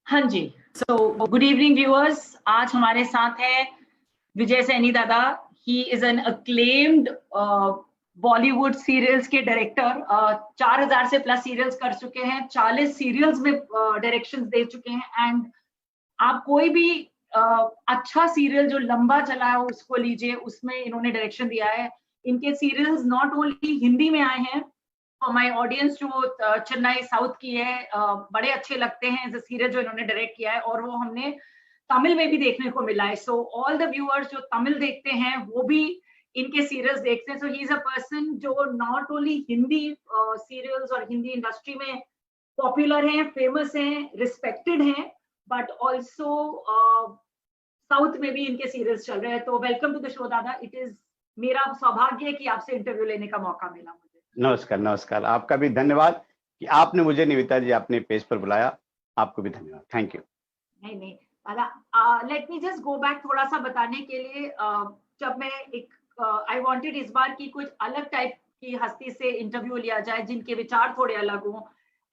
हाँ जी। So good evening viewers. आज हमारे साथ है विजय सैनी दादा। He is an acclaimed Bollywood serials के डायरेक्टर। 4000 से प्लस सीरियल्स कर चुके हैं, 40 सीरियल्स में डायरेक्शंस दे चुके हैं। एंड आप कोई भी अच्छा सीरियल जो लंबा चला है उसको लीजिए, उसमें इन्होंने डायरेक्शन दिया है। इनके सीरियल्स नॉट ओनली हिंदी में आए हैं, माय ऑडियंस जो चेन्नई साउथ की है, बड़े अच्छे लगते हैं एज अ सीरियल जो इन्होंने डायरेक्ट किया है, और वो हमने तमिल में भी देखने को मिला है। सो ऑल द व्यूअर्स जो तमिल देखते हैं वो भी इनके सीरियल्स देखते हैं। सो ही इज अ पर्सन जो नॉट ओनली हिंदी सीरियल्स और हिंदी इंडस्ट्री में पॉपुलर हैं, फेमस हैं, रिस्पेक्टेड हैं, बट ऑल्सो साउथ में भी इनके सीरियल्स चल रहे हैं। तो वेलकम टू द शो दादा। इट इज मेरा सौभाग्य है कि आपसे इंटरव्यू लेने का मौका मिला मुझे। नमस्कार। नमस्कार, आपका भी धन्यवाद कि आपने मुझे, निविता जी, अपने पेज पर बुलाया। आपको भी धन्यवाद। Thank you. नहीं दादा, let me just go back थोड़ा सा बताने के लिए। जब मैं एक आई वांटेड इस बार की कुछ अलग टाइप की हस्ती से इंटरव्यू लिया जाए जिनके विचार थोड़े अलग हों,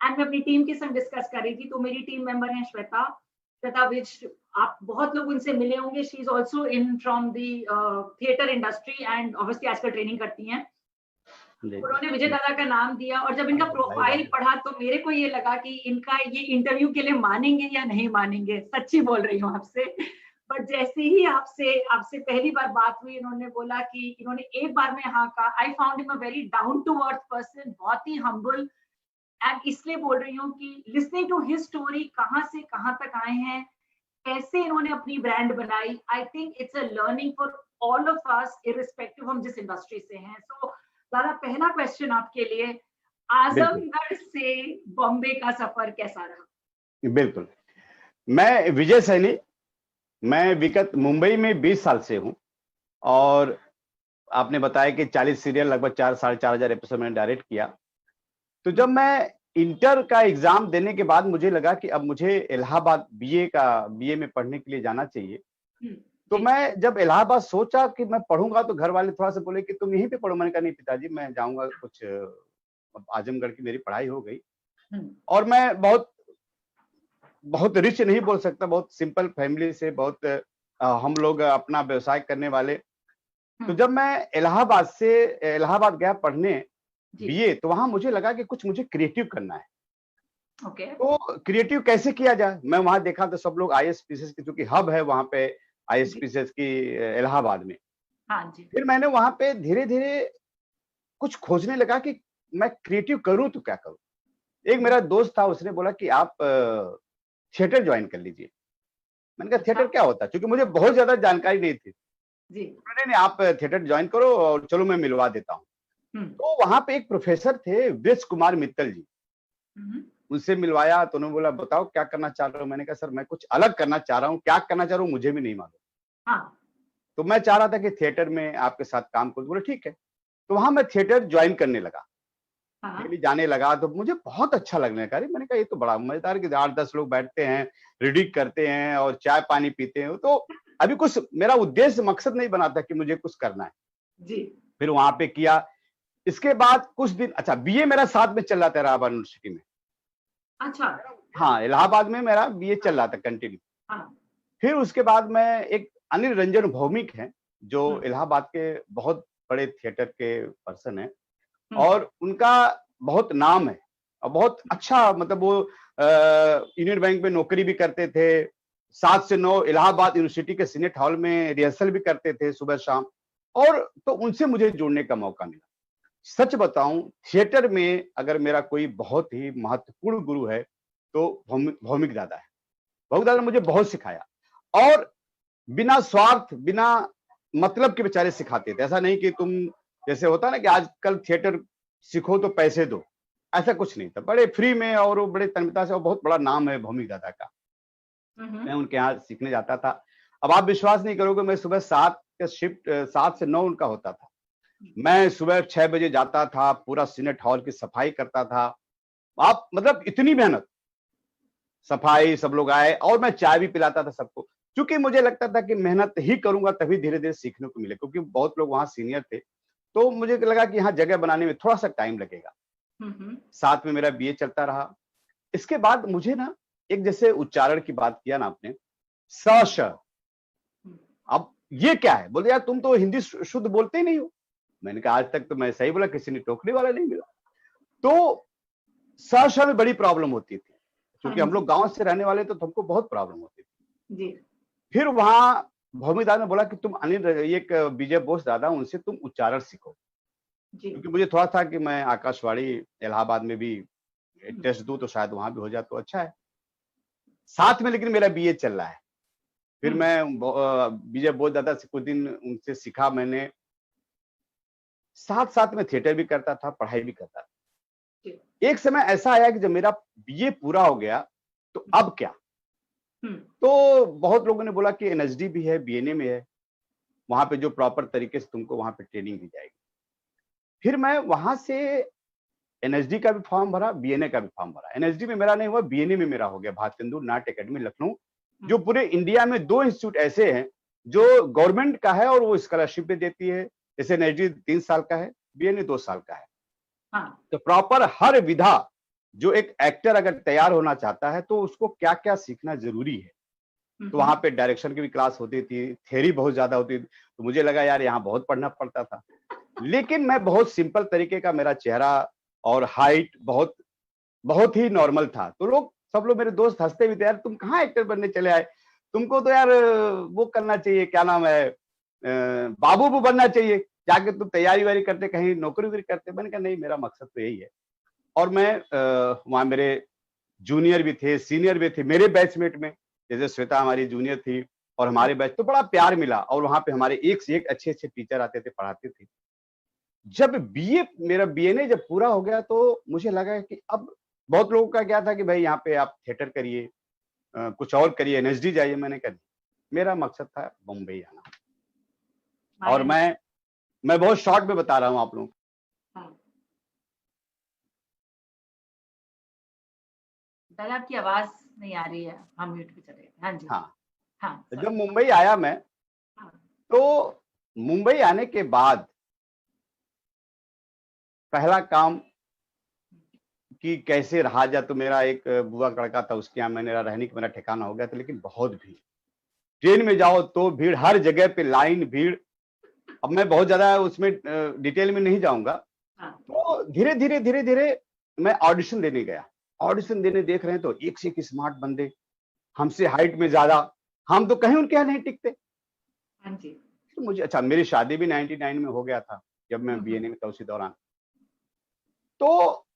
एंड मैं अपनी टीम के संग डिस्कस कर रही थी। तो मेरी टीम मेंबर है श्वेता विच, आप बहुत लोग उनसे मिले होंगे। She is also in from the theatre industry and obviously आजकल ट्रेनिंग करती हैं। उन्होंने विजय दादा का नाम दिया, और जब इनका प्रोफाइल पढ़ा तो मेरे को ये लगा कि इनका ये इंटरव्यू के लिए मानेंगे या नहीं मानेंगे। सच्ची बोल रही हूँ आपसे। बट जैसे ही आपसे पहली बार बात हुई, इन्होंने बोला कि इन्होंने एक बार में हाँ कहा। I found him a very down to earth person, बहुत ही हम्बल। एंड इसलिए बोल रही हूँ कि लिसनिंग टू हिज स्टोरी, कहाँ से कहाँ तक आए हैं, कैसे इन्होंने अपनी ब्रांड बनाई, I think it's a learning for all of us, irrespective हम जिस इंडस्ट्री से हैं। सो दादा, पहला क्वेश्चन आपके लिए, आजमगढ़ से बॉम्बे का सफर कैसा रहा? बिल्कुल। मैं विजय सैनी, मैं विगत मुंबई में 20 साल से हूं, और आपने बताया कि 40 सीरियल, लगभग 4-4.5 एपिसोड मैंने डायरेक्ट किया। तो जब मैं इंटर का एग्जाम देने के बाद मुझे लगा कि अब मुझे इलाहाबाद बीए में पढ़ने के लिए जाना चाहिए। तो मैं जब इलाहाबाद सोचा कि मैं पढ़ूंगा, तो घर वाले थोड़ा सा बोले कि तुम यहीं पे पढ़ो। मैंने कहा नहीं पिताजी, मैं जाऊंगा, कुछ आजमगढ़ की मेरी पढ़ाई हो गई, और मैं बहुत रिच नहीं बोल सकता, बहुत सिंपल फैमिली से, बहुत हम लोग अपना व्यवसाय करने वाले। तो जब मैं इलाहाबाद गया पढ़ने बीए, तो वहां मुझे लगा कि कुछ मुझे क्रिएटिव करना है। तो क्रिएटिव कैसे किया जाए, मैं वहां देखा तो सब लोग आईएसपीसीएस की, चूंकि हब है वहां पे आईएसपीसीएस की इलाहाबाद में। हाँ जी। फिर मैंने वहां पे धीरे धीरे कुछ खोजने लगा कि मैं क्रिएटिव करूं तो क्या करूं। एक मेरा दोस्त था, उसने बोला कि आप थिएटर ज्वाइन कर लीजिए। मैंने कहा थिएटर क्या होता है, क्योंकि मुझे बहुत ज्यादा जानकारी नहीं थी। जी। नहीं, आप थिएटर ज्वाइन करो और चलो मैं मिलवा देता हूँ। तो वहां पे एक प्रोफेसर थे, वृष कुमार मित्तल जी, उनसे मिलवाया। तो उन्होंने बोला बताओ क्या करना चाह रहे हो। मैंने कहा सर मैं कुछ अलग करना चाह रहा हूँ, क्या करना चाह रहा हूँ मुझे भी नहीं मालूम। तो मैं चाह रहा था कि थिएटर में आपके साथ काम करूं। बोले ठीक है। तो वहां मैं थिएटर ज्वाइन करने लगा, डेली जाने लगा। तो मुझे बहुत अच्छा लगने लगा। मैंने कहा ये तो बड़ा मजेदार कि 8-10 लोग बैठते हैं, रीडिंग करते हैं और चाय पानी पीते हैं। तो अभी कुछ मेरा उद्देश्य, मकसद नहीं बना था कि मुझे कुछ करना है जी। फिर वहां पे किया। इसके बाद कुछ दिन, अच्छा, बीए मेरा साथ में चल रहा था इलाहाबाद यूनिवर्सिटी में। अच्छा। हाँ, इलाहाबाद में मेरा बीए चल रहा था कंटिन्यू। फिर उसके बाद मैं, एक अनिल रंजन भौमिक हैं जो इलाहाबाद के बहुत बड़े थिएटर के पर्सन हैं, और उनका बहुत नाम है और बहुत अच्छा, मतलब वो यूनियन बैंक में नौकरी भी करते थे। 7 से 9 इलाहाबाद यूनिवर्सिटी के सीनेट हॉल में रिहर्सल भी करते थे सुबह शाम। और तो उनसे मुझे जुड़ने का मौका मिला। सच बताऊं, थिएटर में अगर मेरा कोई बहुत ही महत्वपूर्ण गुरु है तो भौमिक दादा है। भौमिक दादा ने मुझे बहुत सिखाया, और बिना स्वार्थ, बिना मतलब के बेचारे सिखाते थे। ऐसा नहीं कि तुम, जैसे होता ना कि आजकल थिएटर सीखो तो पैसे दो, ऐसा कुछ नहीं था। बड़े फ्री में, और वो बड़े तन्मयता से, और बहुत बड़ा नाम है भौमिक दादा का। मैं उनके यहाँ सीखने जाता था। अब आप विश्वास नहीं करोगे, मैं सुबह 7 का शिफ्ट, 7 से 9 उनका होता था। मैं सुबह 6 बजे जाता था, पूरा सीनेट हॉल की सफाई करता था। आप मतलब इतनी मेहनत, सफाई, सब लोग आए, और मैं चाय भी पिलाता था सबको, क्योंकि मुझे लगता था कि मेहनत ही करूंगा तभी धीरे धीरे सीखने को मिले, क्योंकि बहुत लोग वहां सीनियर थे। तो मुझे लगा कि यहाँ जगह बनाने में थोड़ा सा टाइम लगेगा। साथ में मेरा बीए चलता रहा। इसके बाद मुझे ना एक जैसे उच्चारण की बात किया ना आपने, स श, अब ये क्या है? बोले यार तुम तो हिंदी शुद्ध बोलते ही नहीं हो। मैंने कहा आज तक तो मैं सही बोला, किसी ने टोकने वाला नहीं मिला। तो स श में बड़ी प्रॉब्लम होती थी, क्योंकि हम लोग गांव से रहने वाले तो हमको बहुत प्रॉब्लम होती थी जी। फिर वहां भौमिदार ने बोला कि तुम अनिल, एक विजय बोस दादा, उनसे तुम उच्चारण सीखो, क्योंकि मुझे थोड़ा था कि मैं आकाशवाणी इलाहाबाद में भी टेस्ट दूं तो शायद वहां भी हो जाए तो अच्छा है। साथ में लेकिन मेरा बीए चल रहा है। फिर मैं विजय बोस दादा से कुछ दिन उनसे सीखा मैंने, साथ साथ में थिएटर भी करता था, पढ़ाई भी करता था। एक समय ऐसा आया कि जब मेरा बीए पूरा हो गया तो अब क्या, तो बहुत लोगों ने बोला कि एनएसडी भी है, बीएनए में है, वहां पे जो प्रॉपर तरीके से तुमको वहां पे ट्रेनिंग दी जाएगी। फिर मैं वहां से एनएसडी का भी फॉर्म भरा, बीएनए का भी फॉर्म भरा। एनएसडी में मेरा नहीं हुआ, बीएनए में मेरा हो गया, भारतेंदु नाट्य अकेडमी लखनऊ, जो पूरे इंडिया में 2 इंस्टीट्यूट ऐसे हैं जो गवर्नमेंट का है और वो स्कॉलरशिप भी देती है। जैसे एनएसडी 3 साल का है, बीएनए 2 साल का है। तो प्रॉपर हर विधा, जो एक एक्टर अगर तैयार होना चाहता है तो उसको क्या क्या सीखना जरूरी है, तो वहां पे डायरेक्शन की भी क्लास होती थी, थ्योरी बहुत ज्यादा होती थी। तो मुझे लगा यार यहाँ बहुत पढ़ना पड़ता था, लेकिन मैं बहुत सिंपल तरीके का, मेरा चेहरा और हाइट बहुत बहुत ही नॉर्मल था। तो लोग, सब लोग मेरे दोस्त हंसते भी थे, यार तुम कहाँ एक्टर बनने चले आए, तुमको तो यार वो करना चाहिए, क्या नाम है, बाबू बनना चाहिए, जाके तुम तैयारी वारी करते, कहीं नौकरी वोकरी करते। मैंने कहा नहीं, मेरा मकसद तो यही है। और मैं वहां मेरे जूनियर भी थे, सीनियर भी थे मेरे बैचमेट में, जैसे श्वेता हमारी जूनियर थी और हमारे बैच, तो बड़ा प्यार मिला। और वहां पे हमारे एक से एक अच्छे अच्छे टीचर आते थे, पढ़ाते थे। जब बीए, मेरा बीएनए जब पूरा हो गया तो मुझे लगा कि अब, बहुत लोगों का क्या था कि भाई यहाँ पे आप थिएटर करिए, कुछ और करिए, एनएसडी जाइए। मैंने कहा मेरा मकसद था बम्बई आना। और मैं बहुत शॉर्ट में बता रहा हूँ आप लोगों। दादा आपकी आवाज नहीं आ रही है, हम म्यूट पे चले। हाँ जी। हाँ, तो जब मुंबई आया मैं, तो मुंबई आने के बाद पहला काम कि कैसे रहा जाए, तो मेरा एक बुआ का लड़का था, उसके यहाँ मैंने रहने का मेरा ठिकाना हो गया था, लेकिन बहुत भीड़, ट्रेन में जाओ तो भीड़, हर जगह पे लाइन, भीड़। अब मैं बहुत ज्यादा उसमें डिटेल में नहीं जाऊंगा। तो धीरे धीरे धीरे धीरे मैं ऑडिशन देने गया। ऑडिशन देने देख रहे हैं तो एक से एक स्मार्ट बंदे, हमसे हाइट में ज्यादा, हम तो कहीं उनके यहाँ नहीं टिकते। तो मुझे, अच्छा मेरी शादी भी 99 में हो गया था, जब मैं बीएनए में था उसी दौरान। तो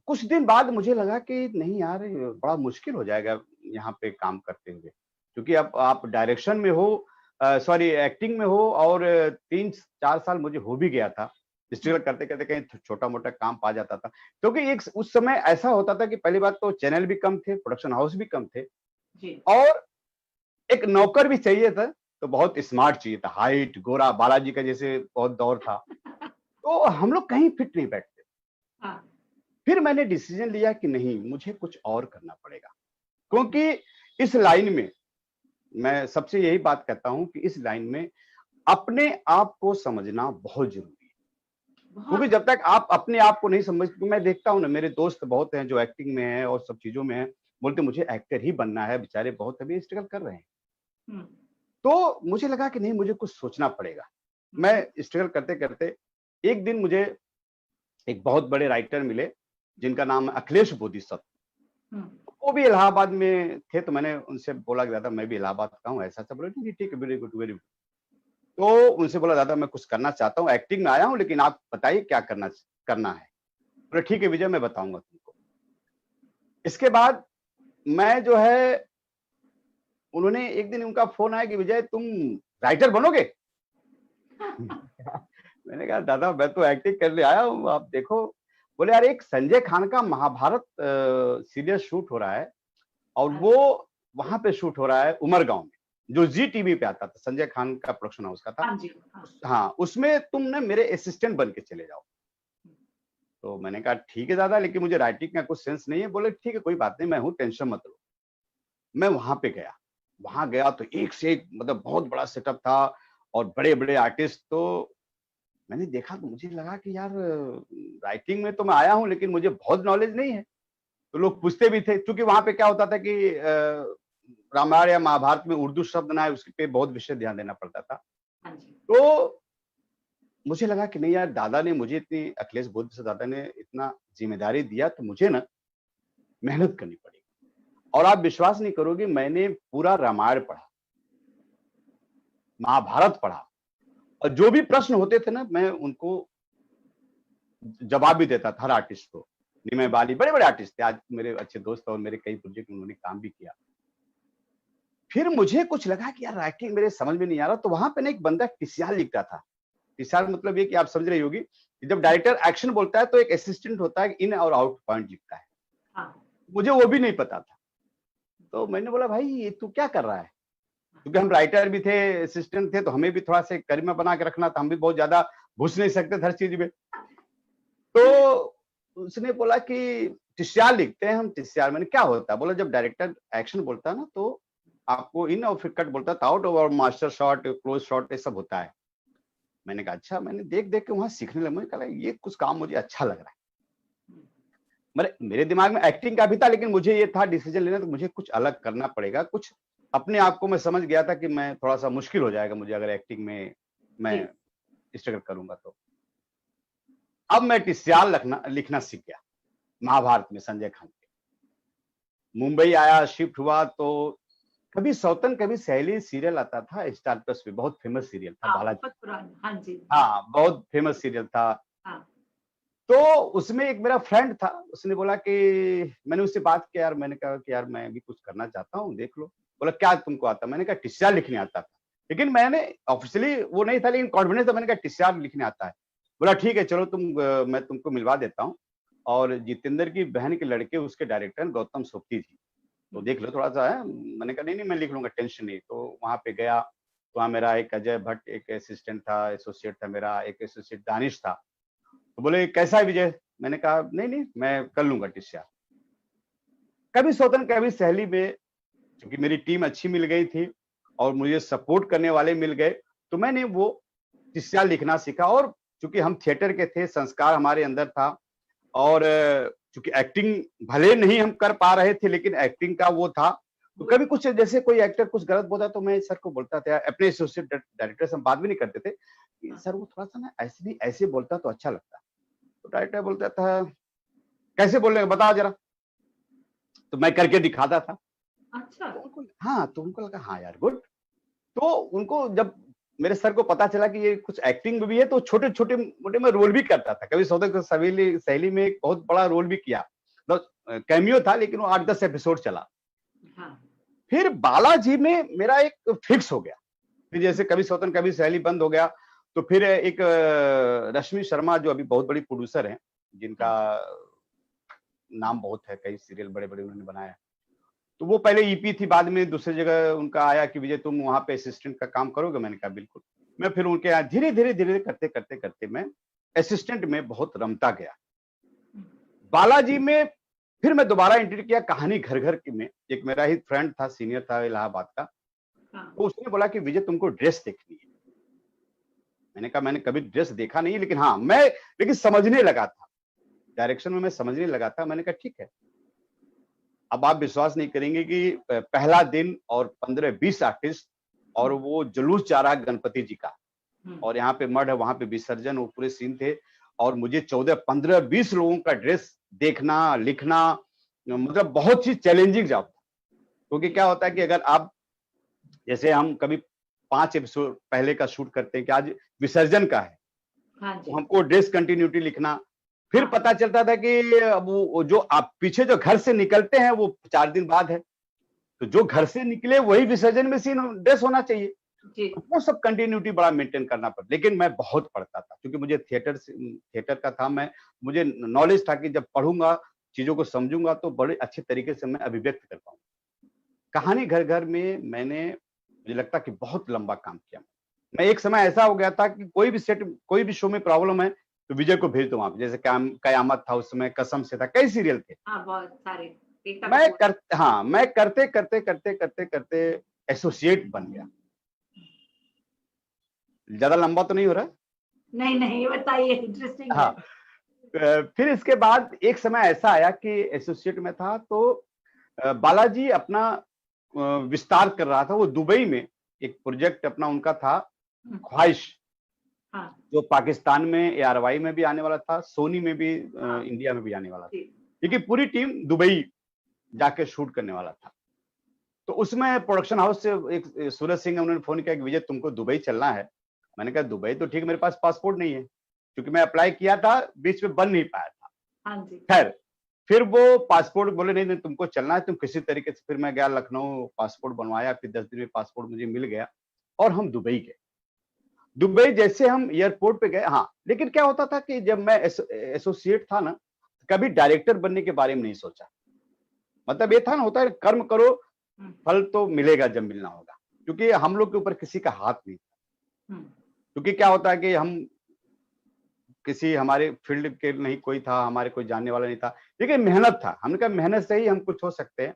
कुछ दिन बाद मुझे लगा कि नहीं यार, बड़ा मुश्किल हो जाएगा यहाँ पे काम करते हुए, क्योंकि अब आप डायरेक्शन में हो, सॉरी एक्टिंग में हो, और 3-4 साल मुझे हो भी गया था, स्ट्रगल करते करते कहीं छोटा मोटा काम पा जाता था। क्योंकि एक उस समय ऐसा होता था कि पहली बात तो चैनल भी कम थे, प्रोडक्शन हाउस भी कम थे, और एक नौकर भी चाहिए था, तो बहुत स्मार्ट चाहिए था, हाइट, गोरा, बालाजी का जैसे बहुत दौर था। तो हम लोग कहीं फिट नहीं बैठते। फिर मैंने डिसीजन लिया कि नहीं, मुझे कुछ और करना पड़ेगा, क्योंकि इस लाइन में, मैं सबसे यही बात कहता हूं कि इस लाइन में अपने आप को समझना बहुत जरूरी है। क्योंकि जब तक आप अपने आप को नहीं समझते, मैं देखता हूं ना, मेरे दोस्त बहुत हैं जो एक्टिंग में हैं और सब चीजों में हैं, बोलते मुझे एक्टर ही बनना है, बेचारे बहुत अभी स्ट्रगल कर रहे हैं। तो मुझे लगा कि नहीं, मुझे कुछ सोचना पड़ेगा। मैं स्ट्रगल करते करते एक दिन मुझे एक बहुत बड़े राइटर मिले, जिनका नाम है अखिलेश बोधिसत्व। वो भी इलाहाबाद में थे, तो मैंने उनसे बोला कि दादा मैं भी इलाहाबाद का हूँ, ऐसा सब। बोले ठीक है, वेरी गुड वेरी गुड। तो उनसे बोला दादा मैं कुछ करना चाहता हूँ, एक्टिंग में आया हूँ, लेकिन आप बताइए क्या करना है। बोले ठीक है विजय, मैं बताऊंगा तुमको। इसके बाद मैं जो है, उन्होंने एक दिन उनका फोन आया कि विजय तुम राइटर बनोगे। मैंने कहा दादा मैं तो एक्टिंग करने आया हूँ, आप देखो। बोले यार एक संजय खान का महाभारत सीरियल शूट हो रहा है, और वो वहां पे शूट हो रहा है उमरगांव में, जो जी टीवी पे आता था, संजय खान का प्रोडक्शन हाउस का था। हाँ, उसमें तुम ना मेरे असिस्टेंट बन के चले जाओ। तो मैंने कहा ठीक है दादा, लेकिन मुझे राइटिंग का कुछ सेंस नहीं है। बोले ठीक है कोई बात नहीं, मैं हूँ, टेंशन मत लो। मैं वहां पे गया, वहां गया तो एक से एक, मतलब बहुत बड़ा सेटअप था और बड़े बड़े आर्टिस्ट। तो मैंने देखा तो मुझे लगा कि यार राइटिंग में तो मैं आया हूं, लेकिन मुझे बहुत नॉलेज नहीं है। तो लोग पूछते भी थे, क्योंकि वहां पे क्या होता था कि रामायण या महाभारत में उर्दू शब्द ना है, उस पे बहुत विशेष ध्यान देना पड़ता था। हाँ जी। तो मुझे लगा कि नहीं यार, दादा ने मुझे इतनी, अखिलेश बुद्ध से दादा ने इतना जिम्मेदारी दिया, तो मुझे ना मेहनत करनी पड़ेगी। और आप विश्वास नहीं करोगे, मैंने पूरा रामायण पढ़ा, महाभारत पढ़ा, और जो भी प्रश्न होते थे ना, मैं उनको जवाब भी देता था हर आर्टिस्ट को। निमय बाली बड़े बड़े आर्टिस्ट थे, आज मेरे अच्छे दोस्त और मेरे कई प्रोजेक्ट में उन्होंने काम भी किया। फिर मुझे कुछ लगा कि यार राइटिंग मेरे समझ में नहीं आ रहा, तो वहां पे ना एक बंदा टिसियार लिखता था। टिसियार मतलब ये कि आप समझ रही होगी, जब डायरेक्टर एक्शन बोलता है तो एक असिस्टेंट होता है, इन और आउट पॉइंट लिखता है। हाँ। मुझे वो भी नहीं पता था, तो मैंने बोला भाई ये तू क्या कर रहा है, क्योंकि हम राइटर भी थे, असिस्टेंट थे, तो हमें भी थोड़ा सा करिश्मा बना के रखना था, हम भी बहुत ज्यादा घुस नहीं सकते थे हर चीज में। तो उसने बोला कि टिसियार लिखते हैं हम। टिसियार मैंने क्या होता है, बोला जब डायरेक्टर एक्शन बोलता है ना, तो आपको इन और फिर कट बोलता था, आउट और मास्टर शॉट, क्लोज शॉट, ये सब होता है। मैंने कहा अच्छा। मैंने देख देख के वहां सीखने लगा, मुझे कहा ये कुछ काम मुझे अच्छा लग रहा है। मेरे दिमाग में एक्टिंग का भी था, लेकिन मुझे ये था डिसीजन लेना, तो मुझे कुछ अलग करना पड़ेगा, कुछ अपने आप को मैं समझ गया था कि मैं थोड़ा सा मुश्किल हो जाएगा मुझे अगर एक्टिंग में मैं स्ट्रगल करूंगा। तो अब मैं टिसियार लिखना सीख गया, महाभारत में संजय खान के। मुंबई आया, शिफ्ट हुआ, तो कभी सौतन कभी सहेली सीरियल आता था स्टार प्लस पे, बहुत फेमस सीरियल था, बालाजी। हाँ जी। हाँ, बहुत फेमस सीरियल था। हाँ। तो उसमें एक मेरा फ्रेंड था, उसने बोला कि, मैंने उससे बात किया यार, मैंने कहा कि यार मैं भी कुछ करना चाहता हूँ, देख लो। बोला क्या तुमको आता? मैंने कहा टिसियार लिखने आता था, लेकिन मैंने ऑफिशियली वो नहीं था, लेकिन कॉन्फिडेंस था। मैंने कहा टिसियार लिखने आता है। बोला ठीक है चलो, मैं तुमको मिलवा देता हूँ। और जितेंद्र की बहन के लड़के उसके डायरेक्टर गौतम सोपती जी, तो देख लो थोड़ा सा है। मैंने कहा नहीं नहीं मैं लिख लूंगा, टेंशन नहीं। तो वहां पे गया, तो वहाँ मेरा एक अजय भट्ट एक असिस्टेंट था, एसोसिएट था मेरा, एक एसोसिएट दानिश था। तो बोले कैसा है विजय? मैंने कहा नहीं नहीं मैं कर लूंगा टिसियार। कभी सौतन कभी सहेली में, क्योंकि मेरी टीम अच्छी मिल गई थी और मुझे सपोर्ट करने वाले मिल गए, तो मैंने वो टिसियार लिखना सीखा। और चूंकि हम थिएटर के थे, संस्कार हमारे अंदर था, और चूंकि एक्टिंग भले नहीं हम कर पा रहे थे, लेकिन एक्टिंग का वो था। तो कभी कुछ जैसे कोई एक्टर कुछ गलत बोलता तो मैं सर को बोलता था, अपने एसोसिएट डायरेक्टर से हम बात भी नहीं करते थे कि सर वो थोड़ा सा ना ऐसे नहीं ऐसे बोलता तो अच्छा लगता। तो डायरेक्टर बोलता था कैसे बोलने बता जरा, तो मैं करके दिखाता था। अच्छा। तो उनको हाँ, तो उनको लगा हाँ यार गुड। तो उनको जब मेरे सर को पता चला कि ये कुछ एक्टिंग में भी है, तो छोटे छोटे मोटे में रोल भी करता था। कभी सौदे सवेली सहेली में एक बहुत बड़ा रोल भी किया, तो कैमियो था, लेकिन वो 8-10 एपिसोड चला। हाँ। फिर बालाजी में मेरा एक फिक्स हो गया। फिर जैसे कभी सौतन कभी सहेली बंद हो गया, तो फिर एक रश्मि शर्मा जो अभी बहुत बड़ी प्रोड्यूसर हैं, जिनका नाम बहुत है, कई सीरियल बड़े बड़े उन्होंने बनाया। तो वो पहले ईपी थी, बाद में दूसरी जगह उनका आया कि विजय तुम वहां पे असिस्टेंट का काम करोगे? मैंने कहा बिल्कुल। मैं फिर उनके यहाँ धीरे धीरे धीरे करते करते करते मैं असिस्टेंट में बहुत रमता गया। बालाजी में फिर मैं दोबारा एंट्री किया कहानी घर घर की में। एक मेरा ही फ्रेंड था, सीनियर था इलाहाबाद का, तो उसने बोला कि विजय तुमको ड्रेस देखनी है। मैंने कहा मैंने कभी ड्रेस देखा नहीं, लेकिन हाँ मैं लेकिन समझने लगा था, डायरेक्शन में मैं समझने लगा था। मैंने कहा ठीक है। अब आप विश्वास नहीं करेंगे कि पहला दिन और 15-20 आर्टिस्ट, और वो जुलूस जा रहा है गणपति जी का, और यहाँ पे मठ है, वहां पे विसर्जन, वो पूरे सीन थे। और मुझे 14-15-20 लोगों का ड्रेस देखना, लिखना, मतलब बहुत ही चैलेंजिंग जॉब था। क्योंकि क्या होता है कि अगर आप, जैसे हम कभी 5 एपिसोड पहले का शूट करते हैं कि आज विसर्जन का है, तो हमको ड्रेस कंटिन्यूटी लिखना। फिर पता चलता था कि वो जो आप पीछे जो घर से निकलते हैं वो 4 दिन बाद है, तो जो घर से निकले वही विसर्जन में सीन ड्रेस होना चाहिए। तो वो सब कंटिन्यूटी बड़ा मेंटेन करना पड़ता। लेकिन मैं बहुत पढ़ता था, क्योंकि मुझे थिएटर का था। मुझे नॉलेज था कि जब पढ़ूंगा, चीजों को समझूंगा, तो बड़े अच्छे तरीके से मैं अभिव्यक्त कर पाऊंगा। कहानी घर घर में मैंने, मुझे लगता कि बहुत लंबा काम किया। मैं एक समय ऐसा हो गया था कि कोई भी सेट, कोई भी शो में प्रॉब्लम है तो विजय को भेज दो वहां पे। जैसे कयामत था उस समय, कसम से था, कई सीरियल थे। बहुत सारे। मैं करते करते करते करते करते एसोसिएट बन गया। ज्यादा लंबा तो नहीं हो रहा? नहीं नहीं बताइए, इंटरेस्टिंग हाँ, है। फिर इसके बाद एक समय ऐसा आया कि एसोसिएट में था, तो बालाजी अपना विस्तार कर रहा था। वो दुबई में एक प्रोजेक्ट अपना उनका था, ख्वाहिश, जो पाकिस्तान में ARY में भी आने वाला था, सोनी में भी, इंडिया में भी आने वाला था, क्योंकि पूरी टीम दुबई जाके शूट करने वाला था। तो उसमें प्रोडक्शन हाउस से एक सूरज सिंह, उन्होंने फोन किया कि विजय तुमको दुबई चलना है। मैंने कहा दुबई तो ठीक, मेरे पास पासपोर्ट नहीं है, क्योंकि मैं अप्लाई किया था, बीच में बन नहीं पाया था। खैर, फिर वो पासपोर्ट बोले नहीं नहीं तुमको चलना है, तुम किसी तरीके से। फिर मैं गया लखनऊ, पासपोर्ट बनवाया, फिर 10 दिन में पासपोर्ट मुझे मिल गया और हम दुबई गए। दुबई जैसे हम एयरपोर्ट पे गए, हाँ, लेकिन क्या होता था कि जब मैं एसोसिएट था ना, कभी डायरेक्टर बनने के बारे में नहीं सोचा। मतलब ये था ना, होता है कर्म करो फल तो मिलेगा जब मिलना होगा, क्योंकि हम लोग के ऊपर किसी का हाथ नहीं था। क्योंकि क्या होता है कि हम किसी हमारे फील्ड के नहीं कोई था, हमारे कोई जानने वाला नहीं था, लेकिन मेहनत था। हमने कहा मेहनत से ही हम कुछ हो सकते हैं।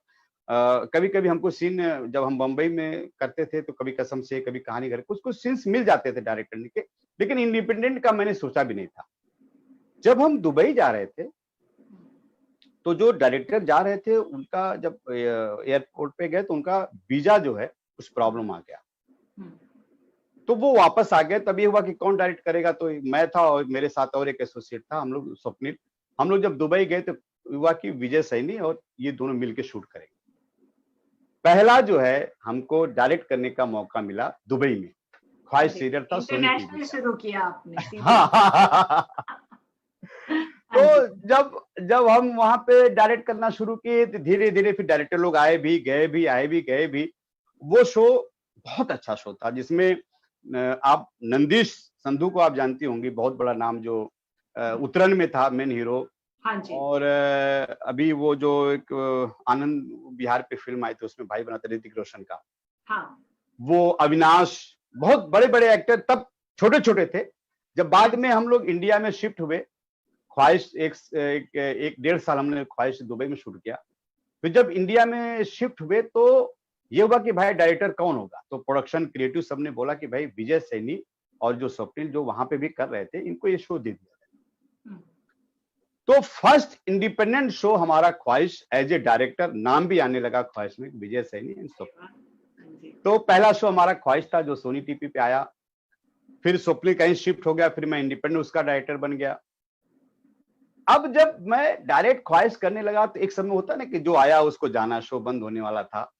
कभी कभी हमको सीन, जब हम बम्बई में करते थे तो कभी कसम से, कभी कहानी घर, कुछ कुछ सीन्स मिल जाते थे डायरेक्टर के, लेकिन इंडिपेंडेंट का मैंने सोचा भी नहीं था। जब हम दुबई जा रहे थे तो जो डायरेक्टर जा रहे थे उनका, जब एयरपोर्ट पे गए तो उनका वीजा जो है कुछ प्रॉब्लम आ गया, तो वो वापस आ गए। तब ये हुआ कि कौन डायरेक्ट करेगा, तो मैं था और मेरे साथ और एक एसोसिएट था, हम लोग स्वप्निल। हम लोग जब दुबई गए तो हुआ कि विजय सैनी और ये दोनों मिलकर शूट करेंगे। पहला जो है हमको डायरेक्ट करने का मौका मिला दुबई में, ख्वाहिश सीरियल था, सोनी टीवी। इंटरनेशनल शुरू किया आपने। हाँ। तो जब हम वहां पे डायरेक्ट करना शुरू किए तो धीरे धीरे फिर डायरेक्टर लोग आए भी, गए भी, आए भी, गए भी। वो शो बहुत अच्छा शो था, जिसमें आप नंदीश संधू को आप जानती होंगी, बहुत बड़ा नाम, जो उतरन में था मेन हीरो। हाँ जी। और अभी वो जो एक आनंद बिहार पे फिल्म आई थी, उसमें भाई बना था ऋतिक रोशन का। हाँ। वो अविनाश, बहुत बड़े बड़े एक्टर तब छोटे छोटे थे। जब बाद में हम लोग इंडिया में शिफ्ट हुए, ख्वाहिश एक 1.5 साल हमने ख्वाहिश दुबई में शूट किया। फिर जब इंडिया में शिफ्ट हुए तो ये हुआ कि भाई डायरेक्टर कौन होगा, तो प्रोडक्शन क्रिएटिव सबने बोला कि भाई विजय सैनी और जो स्वप्निल जो वहां पे भी कर रहे थे, इनको ये शो दे दिया। तो फर्स्ट इंडिपेंडेंट शो हमारा ख्वाहिश, एज ए डायरेक्टर नाम भी आने लगा ख्वाहिश में, विजय सैनी एंड स्वप्निल। तो पहला शो हमारा ख्वाहिश था जो सोनी टीवी पे आया। फिर स्वप्निल कहीं शिफ्ट हो गया, फिर मैं इंडिपेंडेंट उसका डायरेक्टर बन गया। अब जब मैं डायरेक्ट ख्वाहिश करने लगा तो एक समय होता ना कि जो आया उसको जाना, शो बंद होने वाला था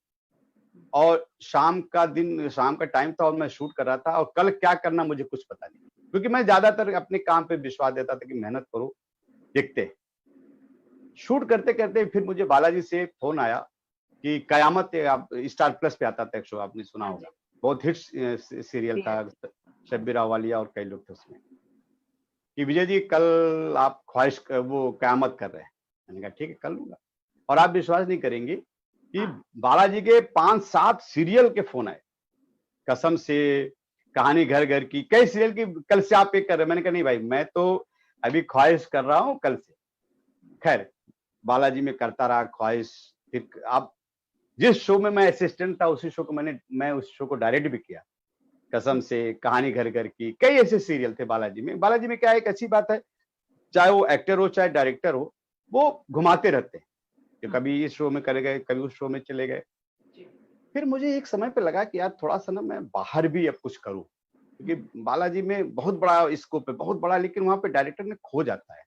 और शाम का टाइम था और मैं शूट कर रहा था, और कल क्या करना मुझे कुछ पता नहीं, क्योंकि मैं ज्यादातर अपने काम पे विश्वास देता था कि मेहनत करो, देखते। शूट करते करते फिर मुझे बालाजी से फोन आया कि कयामत, आप स्टार प्लस पे आता था एक शो, आपने सुना होगा, बहुत हिट सीरियल था, शब्बीर अहलुवालिया और कई लोग थे उसमें, कि विजय जी कल आप ख्वाहिश वो कयामत कर रहे हैं। मैंने कहा ठीक है, कर लूंगा। और आप विश्वास नहीं करेंगे कि बालाजी के 5-7 सीरियल के फोन आए, कसम से, कहानी घर घर की, कई सीरियल की, कल से आप एक कर रहे हैं। मैंने कहा नहीं भाई, मैं तो अभी ख्वाहिश कर रहा हूं कल से। खैर, बालाजी में करता रहा ख्वाहिश। फिर आप जिस शो में मैं असिस्टेंट था, उसी शो को मैं उस शो को डायरेक्ट भी किया, कसम से, कहानी घर घर की, कई ऐसे सीरियल थे बालाजी में। बालाजी में क्या एक अच्छी बात है, चाहे वो एक्टर हो चाहे डायरेक्टर हो, वो घुमाते रहते हैं, कि कभी इस शो में चले गए, कभी उस शो में चले गए। फिर मुझे एक समय पे लगा कि यार थोड़ा सा ना मैं बाहर भी अब कुछ करूं, क्योंकि बालाजी में बहुत बड़ा स्कोप है, बहुत बड़ा, लेकिन वहां पे डायरेक्टर में खो जाता है,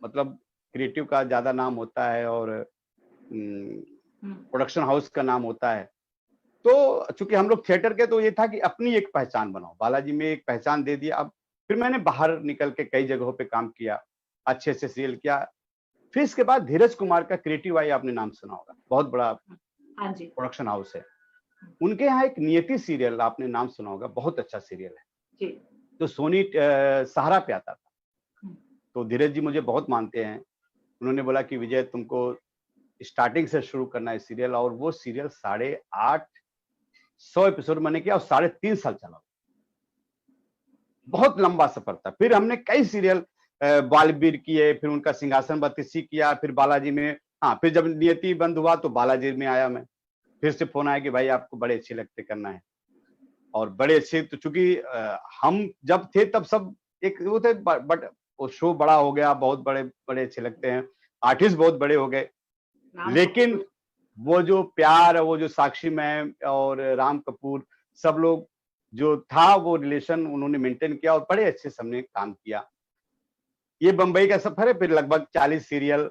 मतलब क्रिएटिव का ज्यादा नाम होता है और प्रोडक्शन हाउस का नाम होता है। तो चूंकि हम लोग थिएटर के, तो ये था कि अपनी एक पहचान बनाओ, बालाजी में एक पहचान दे दिया। अब फिर मैंने बाहर निकल के कई जगहों पे काम किया, अच्छे से सीरियल किया। फिर इसके बाद धीरज कुमार का क्रिएटिव आई, आपने नाम सुना होगा, बहुत बड़ा प्रोडक्शन हाउस है। उनके यहाँ एक नियति सीरियल, आपने नाम सुना होगा, बहुत अच्छा सीरियल है, तो सोनी सहारा पे आता था। तो धीरज जी मुझे बहुत मानते हैं, उन्होंने बोला कि विजय तुमको स्टार्टिंग से शुरू करना है सीरियल, और वो सीरियल 850 एपिसोड मैंने किया और 3.5 साल चला, बहुत लंबा सफर था। फिर हमने कई सीरियल बालवीर किए, फिर उनका सिंहासन बत्तीसी किया, फिर बालाजी में, हाँ, फिर जब नियति बंद हुआ तो बालाजी में आया मैं। फिर से फोन आया कि भाई आपको बड़े अच्छे लगते करना है, और बड़े अच्छे, तो चूंकि हम जब थे तब सब एक वो थे, बट वो शो बड़ा हो गया, बहुत बड़े बड़े अच्छे लगते हैं, आर्टिस्ट बहुत बड़े हो गए, लेकिन वो जो प्यार, वो जो साक्षी मैम और राम कपूर, सब लोग जो था वो रिलेशन उन्होंने मेंटेन किया और बड़े अच्छे से हमने काम किया। ये बंबई का सफर है, फिर लगभग 40 सीरियल,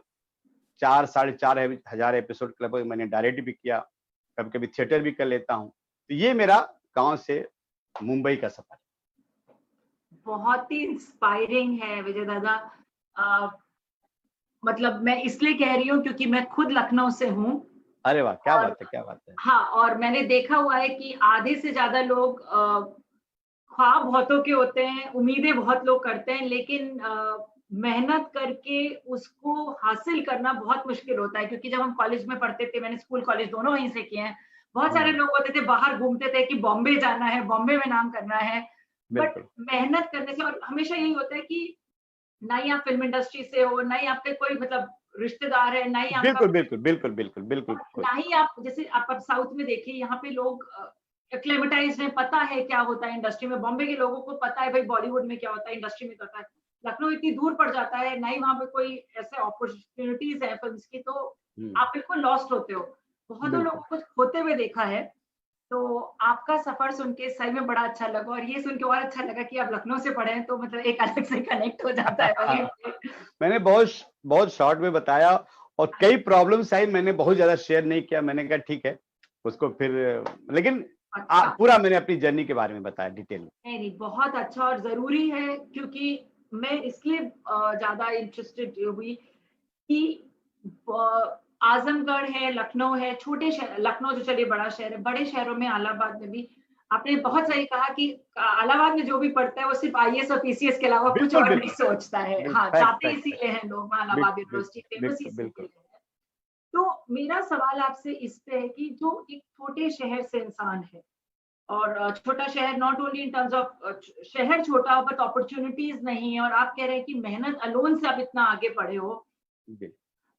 4-4.5 हजार एपिसोड लगभग मैंने डायरेक्ट भी किया, कभी कभी थिएटर भी कर लेता हूँ। तो ये मेरा गांव से मुंबई का सफर। बहुत ही इंस्पायरिंग है विजय दादा। मतलब मैं इसलिए कह रही हूँ क्योंकि मैं खुद लखनऊ से हूँ। अरे वाह, क्या बात है, क्या बात है। हाँ, और मैंने देखा हुआ है कि आधे से ज्यादा लोग ख्वाब बहुतों के होते हैं, उम्मीदें बहुत लोग करते हैं, लेकिन मेहनत करके उसको हासिल करना बहुत मुश्किल होता है। क्योंकि जब हम कॉलेज में पढ़ते थे, मैंने स्कूल कॉलेज दोनों वहीं से किए हैं, बहुत सारे लोग होते थे बाहर घूमते थे कि बॉम्बे जाना है, बॉम्बे में नाम करना है, बट मेहनत करने से, और हमेशा यही होता है कि ना ही आप फिल्म इंडस्ट्री से हो, ना ही आपके कोई मतलब रिश्तेदार है, ना ही आपका बिल्कुल बिल्कुल बिल्कुल बिल्कुल बिल्कुल, ना ही आप, जैसे आप साउथ में देखिए, यहाँ पे लोग एक्लेमेटाइज्ड है, पता है क्या होता है इंडस्ट्री में। बॉम्बे के लोगों को पता है भाई बॉलीवुड में क्या होता है, इंडस्ट्री में क्या होता है। लखनऊ इतनी दूर पड़ जाता है, ना ही वहां पे कोई ऐसे अपॉर्चुनिटीज है फिल्म की, तो आप बिल्कुल लॉस्ट होते हो। बहुत लोगों को खोते हुए देखा है। तो आपका सफर सुन के सही में बड़ा अच्छा लगा, और ये सुन के और अच्छा लगा कि आप लखनऊ से पढ़े हैं, तो मतलब एक अलग से कनेक्ट हो जाता है। मैंने बहुत शॉर्ट में बताया, और कई प्रॉब्लम्स आई, मैंने बहुत ज्यादा शेयर नहीं किया। मैंने कहा ठीक है उसको फिर, लेकिन अच्छा। पूरा मैंने अपनी जर्नी के बारे में बताया डिटेल में। नहीं, बहुत अच्छा और जरूरी है, क्योंकि मैं इसलिए ज्यादा इंटरेस्टेड हुई कि आजमगढ़ है, लखनऊ है, छोटे शहर, लखनऊ जो चलिए बड़ा शहर है, बड़े शहरों में, इलाहाबाद में भी आपने बहुत सही कहा कि इलाहाबाद में जो भी पढ़ता है वो सिर्फ आईएएस और पीसीएस के अलावा कुछ और नहीं सोचता है। हाँ, जाते इसीलिए हैं लोग इलाहाबाद यूनिवर्सिटी, फेमस इसीलिए है। तो मेरा सवाल आपसे इस पे है कि जो एक छोटे शहर से इंसान है, और छोटा शहर not only in terms of शहर छोटा, बट अपॉर्चुनिटीज नहीं है, और आप कह रहे हैं कि मेहनत अलोन से आप इतना आगे पढ़े हो,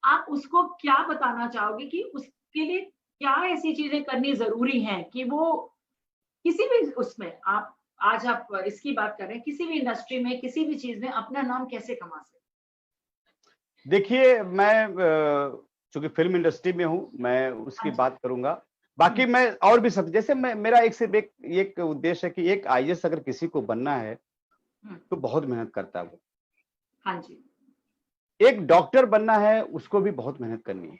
आप उसको क्या बताना चाहोगे कि उसके लिए क्या ऐसी चीजें करनी जरूरी हैं कि वो किसी भी उसमें, आप आज आप इसकी बात कर रहे हैं, किसी भी इंडस्ट्री में, किसी भी चीज में अपना नाम कैसे कमा सकते? देखिए, मैं चूंकि फिल्म इंडस्ट्री में हूँ, मैं उसकी बात करूंगा। बाकी मैं और भी सब, जैसे मैं, मेरा एक सिर्फ एक उद्देश्य है कि एक आईएएस अगर किसी को बनना है तो बहुत मेहनत करता है वो। हाँ जी। एक डॉक्टर बनना है उसको भी बहुत मेहनत करनी है।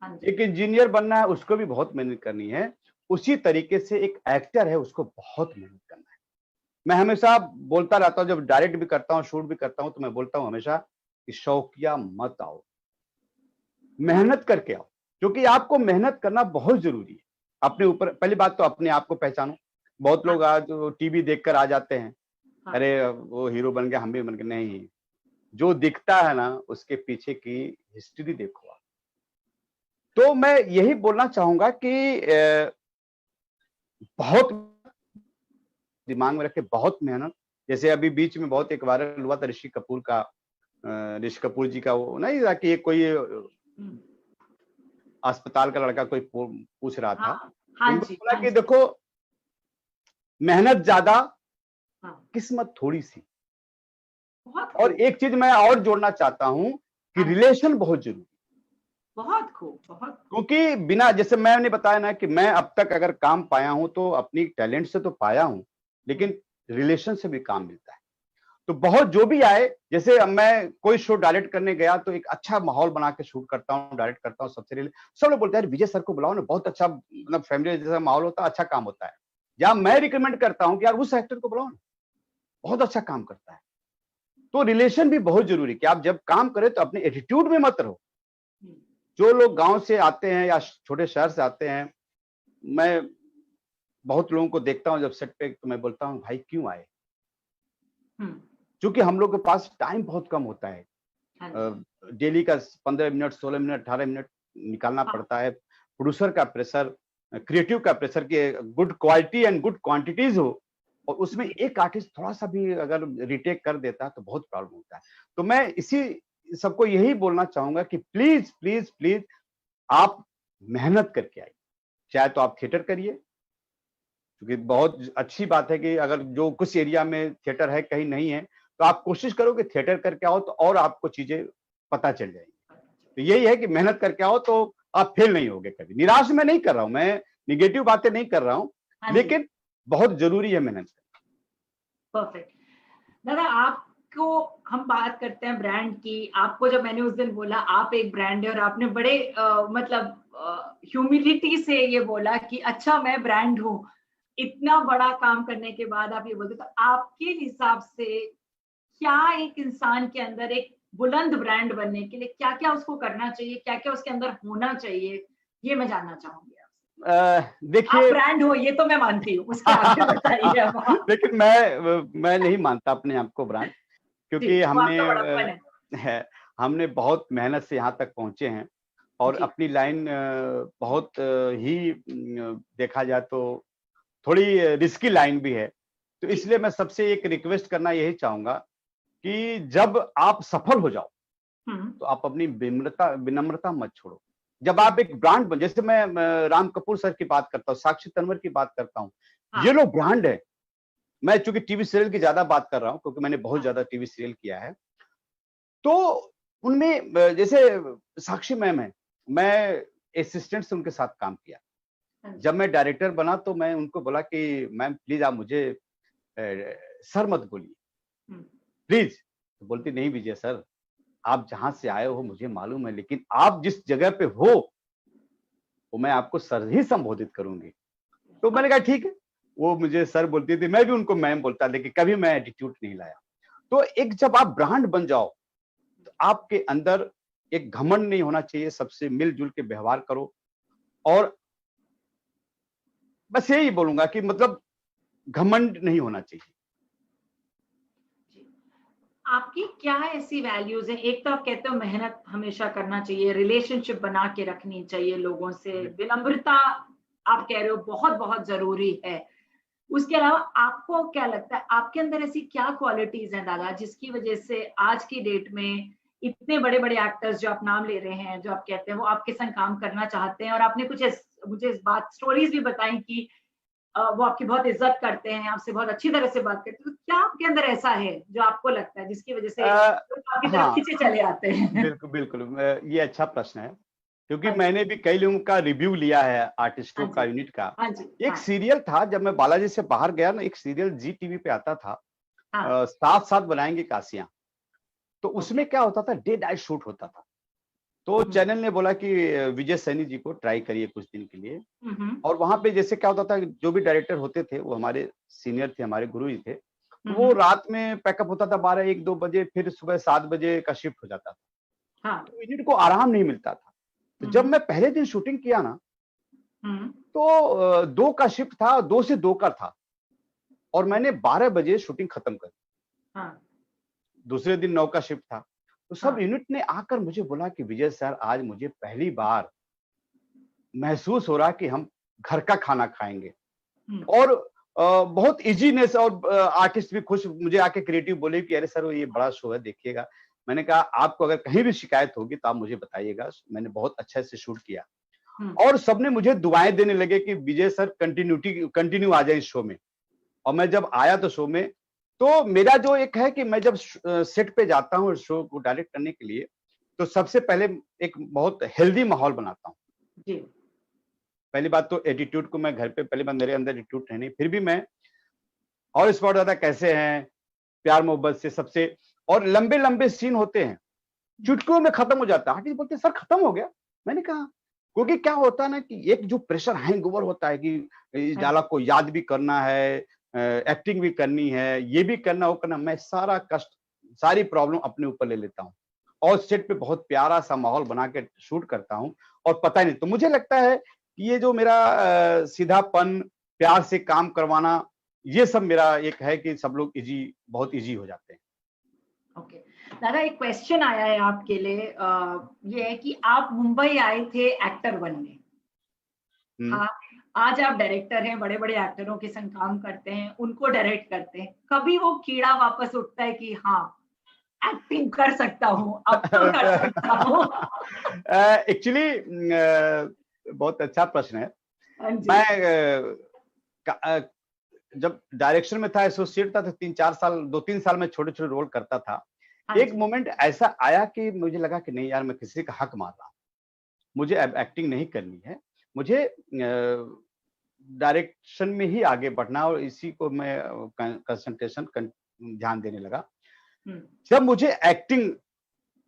हाँ जी। एक इंजीनियर बनना है उसको भी बहुत मेहनत करनी है। उसी तरीके से एक एक्टर है, उसको बहुत मेहनत करना है। मैं हमेशा बोलता रहता हूँ, जब डायरेक्ट भी करता हूँ, शूट भी करता हूँ, तो मैं बोलता हूँ हमेशा कि शौकिया मत आओ, मेहनत करके आओ, क्योंकि आपको मेहनत करना बहुत जरूरी है। अपने ऊपर, पहली बात तो अपने आप को पहचानो। बहुत लोग आज टीवी देखकर आ जाते हैं, अरे वो हीरो बन गया, हम भी बन गए। नहीं, जो दिखता है ना उसके पीछे की हिस्ट्री देखो आप। तो मैं यही बोलना चाहूंगा कि बहुत दिमाग में रखे, बहुत मेहनत। जैसे अभी बीच में बहुत एक वायरल हुआ था ऋषि कपूर का, ऋषि कपूर जी का, वो नहीं था कि ये कोई अस्पताल का लड़का कोई पूछ रहा था। हाँ जी, बोला कि देखो, मेहनत ज्यादा, किस्मत थोड़ी सी। और एक चीज मैं और जोड़ना चाहता हूं कि रिलेशन बहुत जरूरी। बहुत खूब, बहुत। क्योंकि बिना, जैसे मैंने बताया ना कि मैं अब तक अगर काम पाया हूं तो अपनी टैलेंट से तो पाया हूं, लेकिन रिलेशन से भी काम मिलता है। तो बहुत जो भी आए, जैसे अब मैं कोई शो डायरेक्ट करने गया तो एक अच्छा माहौल बना के शूट करता हूँ, डायरेक्ट करता हूँ। सबसे सब लोग बोलते हैं विजय सर को बुलाओ ना, बहुत अच्छा, मतलब फैमिली जैसा माहौल होता है, अच्छा काम होता है। या मैं रिकमेंड करता हूँ कि यार उस एक्टर को बुलाओ ना, बहुत अच्छा काम करता है। तो रिलेशन भी बहुत जरूरी, कि आप जब काम करें तो अपने एटीट्यूड में मत रहो। जो लोग गांव से आते हैं या छोटे शहर से आते हैं, मैं बहुत लोगों को देखता हूं जब सेट पे, तो मैं बोलता हूं भाई क्यों आए, क्योंकि हम लोग के पास टाइम बहुत कम होता है। डेली का 15 मिनट, 16 मिनट, 18 मिनट निकालना पड़ता है। प्रोड्यूसर का प्रेशर, क्रिएटिव का प्रेशर कि good quality and good quantities हो, और उसमें एक आर्टिस्ट थोड़ा सा भी अगर रिटेक कर देता है तो बहुत प्रॉब्लम होता है। तो मैं इसी सबको यही बोलना चाहूंगा कि प्लीज प्लीज प्लीज आप मेहनत करके आइए। चाहे तो आप थिएटर करिए, क्योंकि बहुत अच्छी बात है कि अगर जो कुछ एरिया में थिएटर है, कहीं नहीं है, तो आप कोशिश करो कि थिएटर करके आओ तो और आपको चीजें पता चल जाएगी। तो यही है कि मेहनत करके आओ तो आप फेल नहीं होगे कभी। निराश मैं नहीं कर रहा हूं, मैं निगेटिव बातें नहीं कर रहा हूं, लेकिन बहुत जरूरी है मेहनत। परफेक्ट। दादा, आपको हम बात करते हैं ब्रांड की। आपको जब मैंने उस दिन बोला आप एक ब्रांड है और आपने बड़े मतलब ह्यूमिलिटी से ये बोला कि अच्छा मैं ब्रांड हूँ, इतना बड़ा काम करने के बाद आप ये बोलते, तो आपके हिसाब से क्या एक इंसान के अंदर एक बुलंद ब्रांड बनने के लिए क्या क्या उसको करना चाहिए, क्या क्या उसके अंदर होना चाहिए, ये मैं जानना चाहूंगी आपसे। देखिए, आप ब्रांड हो ये तो मैं मानती हूँ, उसके आगे बताइए आप। लेकिन मैं नहीं मानता अपने आप को ब्रांड, क्योंकि हमने बहुत मेहनत से यहाँ तक पहुंचे हैं और अपनी लाइन बहुत ही देखा जाए तो थोड़ी रिस्की लाइन भी है। तो इसलिए मैं सबसे एक रिक्वेस्ट करना यही चाहूंगा कि जब आप सफल हो जाओ तो आप अपनी विनम्रता मत छोड़ो। जब आप एक ब्रांड बन, जैसे मैं राम कपूर सर की बात करता हूँ, साक्षी तन्वर की बात करता हूँ, ये लोग ब्रांड है। मैं चूंकि टीवी सीरियल की ज्यादा बात कर रहा हूँ क्योंकि मैंने बहुत ज्यादा टीवी सीरियल किया है, तो उनमें जैसे साक्षी मैम है, मैं असिस्टेंट से उनके साथ काम किया। जब मैं डायरेक्टर बना तो मैं उनको बोला कि मैम प्लीज आप मुझे सर मत बोलिए प्लीज। तो बोलती नहीं विजय सर, आप जहां से आए हो मुझे मालूम है, लेकिन आप जिस जगह पे हो वो मैं आपको सर ही संबोधित करूंगी। तो मैंने कहा ठीक है। वो मुझे सर बोलती थी, मैं भी उनको मैम बोलता, लेकिन कभी मैं एटीट्यूड नहीं लाया। तो एक जब आप ब्रांड बन जाओ तो आपके अंदर एक घमंड नहीं होना चाहिए, सबसे मिलजुल के व्यवहार करो। और बस यही बोलूंगा कि मतलब घमंड नहीं होना चाहिए। आपकी क्या ऐसी वैल्यूज है? एक तो आप कहते हो मेहनत हमेशा करना चाहिए, रिलेशनशिप बना के रखनी चाहिए लोगों से, विनम्रता आप कह रहे हो बहुत बहुत जरूरी है। उसके अलावा आपको क्या लगता है आपके अंदर ऐसी क्या क्वालिटीज हैं दादा जिसकी वजह से आज की डेट में इतने बड़े बड़े एक्टर्स जो आप नाम ले रहे हैं, जो आप कहते हैं वो आपके संग काम करना चाहते हैं, और आपने कुछ मुझे इस बात स्टोरीज भी बताई कि वो आपकी बहुत इज्जत करते हैं, आपसे बहुत अच्छी तरह से बात करते हैं, तो क्या आपके अंदर ऐसा है जो आपको लगता है जिसकी वजह से आपकी तरफ खींचे चले आते हैं? बिल्कुल बिल्कुल, ये अच्छा प्रश्न है, क्योंकि मैंने भी कई लोगों का रिव्यू लिया है आर्टिस्टों का, यूनिट का। एक सीरियल था जब मैं बालाजी से बाहर गया ना, एक सीरियल जी टीवी पे आता था, साथ साथ बनाएंगे काशियां। तो उसमें क्या होता था, डे नाइट शूट होता था। तो चैनल ने बोला कि विजय सैनी जी को ट्राई करिए कुछ दिन के लिए। और वहां पे जैसे क्या होता था, जो भी डायरेक्टर होते थे वो हमारे सीनियर थे, हमारे गुरु जी थे। तो वो रात में पैकअप होता था 12-1-2 बजे, फिर सुबह 7 बजे का शिफ्ट हो जाता था। तो यूनिट को आराम नहीं मिलता था। तो जब मैं पहले दिन शूटिंग किया ना, तो 2 का शिफ्ट था, 2 से 2 का था, और मैंने 12 बजे शूटिंग खत्म कर दी। दूसरे दिन 9 का शिफ्ट था। तो सब यूनिट ने आकर मुझे बोला कि विजय सर, आज मुझे पहली बार महसूस हो रहा कि हम घर का खाना खाएंगे। और बहुत इजीनेस, और आर्टिस्ट भी खुश मुझे आके क्रिएटिव बोले कि अरे सर ये बड़ा शो है, देखिएगा। मैंने कहा आपको अगर कहीं भी शिकायत होगी तो आप मुझे बताइएगा, मैंने बहुत अच्छे से शूट किया। और सबने मुझे दुआएं देने लगे कि विजय सर कंटिन्यू आ जाए इस शो में। और मैं जब आया तो शो में, तो मेरा जो एक है कि मैं जब सेट पे जाता हूँ शो को डायरेक्ट करने के लिए, तो सबसे पहले एक बहुत हेल्दी माहौल बनाता हूँ। पहली बात तो एटीट्यूड को मैं घर पे, पहली बात मेरे अंदर एटीट्यूड है नहीं, फिर भी मैं और स्पॉट दादा कैसे हैं, प्यार मोहब्बत से सबसे। और लंबे लंबे सीन होते हैं, चुटकियों में खत्म हो जाता है। आर्टिस्ट बोलते हैं सर खत्म हो गया। मैंने कहा क्योंकि क्या होता है ना कि एक जो प्रेशर हैंगओवर होता है कि इस डायलॉग को याद भी करना है, एक्टिंग भी करनी है, ये भी करना वो करना, मैं सारा कष्ट, सारी प्रॉब्लम अपने ऊपर ले लेता हूँ और सेट पे बहुत प्यारा सा माहौल बना के शूट करता हूँ और पता ही नहीं। तो मुझे लगता है कि ये जो मेरा सीधापन, प्यार से काम करवाना, ये सब मेरा एक है कि सब लोग बहुत इजी हो जाते हैं। ओके दादा, एक क्वेश्चन आया है आपके लिए, ये है कि आप मुंबई आए थे एक्टर बनने, हाँ, आज आप डायरेक्टर हैं, बड़े बड़े एक्टरों के संग काम करते हैं, उनको डायरेक्ट करते हैं, कभी वो कीड़ा वापस उठता है कि हाँ एक्टिंग कर सकता हूँ, अब तो कर सकता हूँ? एक्चुअली बहुत अच्छा प्रश्न है। मैं जब डायरेक्शन में था, एसोसिएट था, तो 3-4 साल, 2-3 साल में छोटे-छोटे रोल करता था। हाँ एक जी। मोमेंट ऐसा आया कि मुझे लगा कि नहीं यार, मैं किसी का हक मार रहा हूँ। मुझे अब एक्टिंग नहीं करनी है। मुझे डायरेक्शन में ही आगे बढ़ना, और इसी को मैं कंसंट्रेशन ध्यान देने लगा। जब मुझे एक्टिंग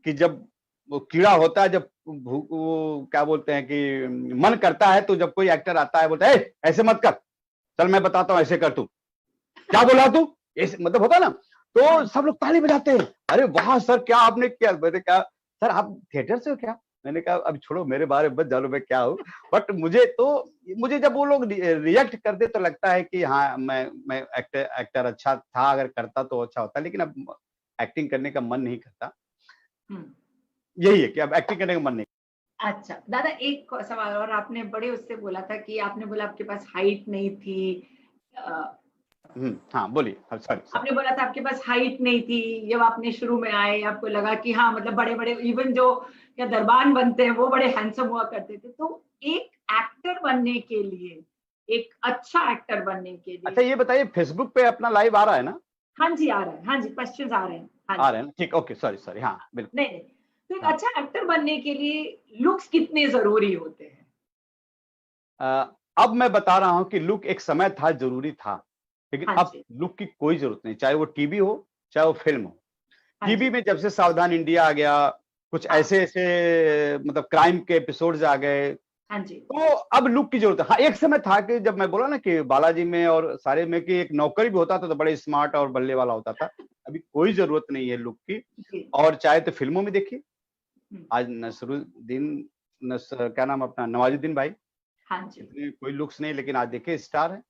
की, जब वो कीड़ा होता है, जब वो क्या बोलते हैं कि मन करता है, तो जब कोई एक्टर आता है बोलता है ऐसे मत कर, चल मैं बताता हूँ ऐसे कर, तू क्या बोला तू, ऐसे मतलब होता ना, तो सब लोग ताली बजाते हैं। अरे वाह सर, क्या आपने किया। मैंने कहा सर आप थिएटर से हो क्या? मैंने कहा अब छोड़ो, मेरे बारे में मत जानो मैं क्या हूँ। बट मुझे जब वो लोग रिएक्ट करते तो लगता है कि हाँ, मैं एक्टर अच्छा था, अगर करता तो अच्छा होता, लेकिन अब एक्टिंग करने का मन नहीं करता। यही है कि अब एक्टिंग करने का मन नहीं। अच्छा दादा, एक सवाल और, आपने बड़े उससे बोला था कि आपने बोला आपके पास हाइट नहीं थी। हाँ बोलिए, सॉरी। आपने बोला था आपके पास हाइट नहीं थी, जब आपने शुरू में आए आपको लगा कि हाँ, मतलब बड़े बड़े इवन जो या दरबान बनते हैं वो बड़े हैंडसम हुआ करते थे। तो एक एक्टर बनने के लिए, एक अच्छा एक्टर बनने के लिए। अच्छा ये बताइए, फेसबुक पे अपना लाइव आ रहा है ना? हाँ जी आ रहा है, हाँ जी, क्वेश्चंस आ रहे हैं। हाँ आ जी, रहे हैं, ठीक, ओके, सॉरी, हाँ बिल्कुल। नहीं नहीं, तो एक हाँ। अच्छा एक्टर बनने के लिए लुक्स कितने जरूरी होते हैं? अब मैं बता रहा हूं कि लुक एक समय था, जरूरी था, लेकिन हाँ अब जी, लुक की कोई जरूरत नहीं, चाहे वो टीवी हो, चाहे वो फिल्म हो। हाँ टीवी जी, में जब से सावधान इंडिया आ गया, कुछ हाँ, ऐसे ऐसे मतलब क्राइम के एपिसोड्स आ गए, हाँ जी, तो अब लुक की जरूरत है। हाँ, एक समय था कि जब मैं बोला ना कि बालाजी में और सारे में कि एक नौकर भी होता था तो बड़े स्मार्ट और बल्ले वाला होता था। अभी कोई जरूरत नहीं है लुक की। जी, और चाहे तो फिल्मों में देखिए, हम्म, आज क्या नाम अपना, नवाजुद्दीन भाई, हाँ जी, इतने कोई लुक्स नहीं, लेकिन आज देखिए स्टार है।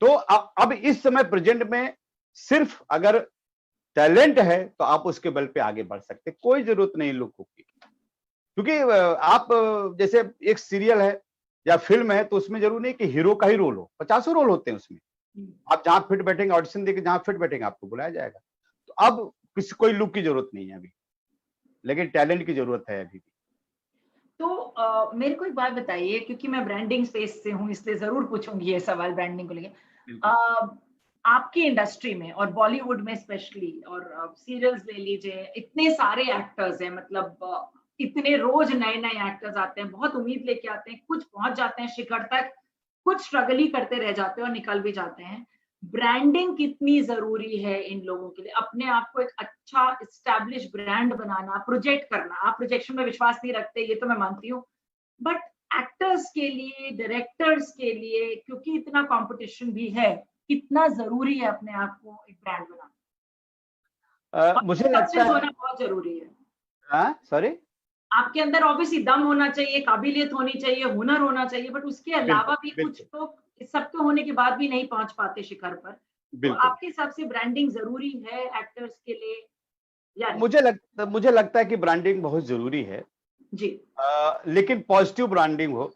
तो अब इस समय प्रेजेंट में सिर्फ अगर टैलेंट है तो आप उसके बल पे आगे बढ़ सकते, कोई जरूरत नहीं लुक की। क्योंकि आप जैसे एक सीरियल है या फिल्म है, तो उसमें जरूर नहीं कि हीरो का ही रोल हो, 50 रोल होते हैं उसमें। आप जहां फिट बैठेंगे, ऑडिशन देके जहां फिट बैठेंगे, आपको बुलाया जाएगा। तो अब किसी कोई लुक की जरूरत नहीं है अभी, लेकिन टैलेंट की जरूरत है अभी भी। तो मेरे को एक बात बताइए, क्योंकि मैं ब्रांडिंग स्पेस से हूँ इसलिए जरूर पूछूंगी ये सवाल ब्रांडिंग को लेके। बिल्कुल। आपकी इंडस्ट्री में और बॉलीवुड में स्पेशली, और सीरियल्स ले लीजिए, इतने सारे एक्टर्स हैं, मतलब इतने रोज नए नए एक्टर्स आते हैं, बहुत उम्मीद लेके आते हैं, कुछ पहुंच जाते हैं शिखर तक, कुछ स्ट्रगल ही करते रह जाते हैं और निकल भी जाते हैं। ब्रांडिंग कितनी जरूरी है इन लोगों के लिए, अपने आप को एक अच्छा एस्टैब्लिश ब्रांड बनाना, प्रोजेक्ट करना। आप प्रोजेक्शन में विश्वास नहीं रखते, ये तो मैं मानती हूँ, बट एक्टर्स के लिए, डायरेक्टर्स के लिए, क्योंकि इतना कंपटीशन भी है, कितना जरूरी है अपने आप को एक ब्रांड बनाना, और मुझे लगता सब्सटेंस है, होना बहुत जरूरी है। हाँ सॉरी। आपके अंदर ऑब्वियसली दम होना चाहिए, काबिलियत होनी चाहिए, हुनर होना चाहिए, बट उसके बिल्कुल अलावा भी कुछ बिल्कुल। तो, इस सब के होने के बाद भी नहीं पहुंच पाते शिखर पर। तो बिल्कुल। आपके हिसाब से ब्रांडिंग जरूरी है एक्टर्स के लिए या नहीं? मुझे लगता है कि ब्रांडिंग बहुत जरूरी है। जी, लेकिन पॉजिटिव ब्रांडिंग हो,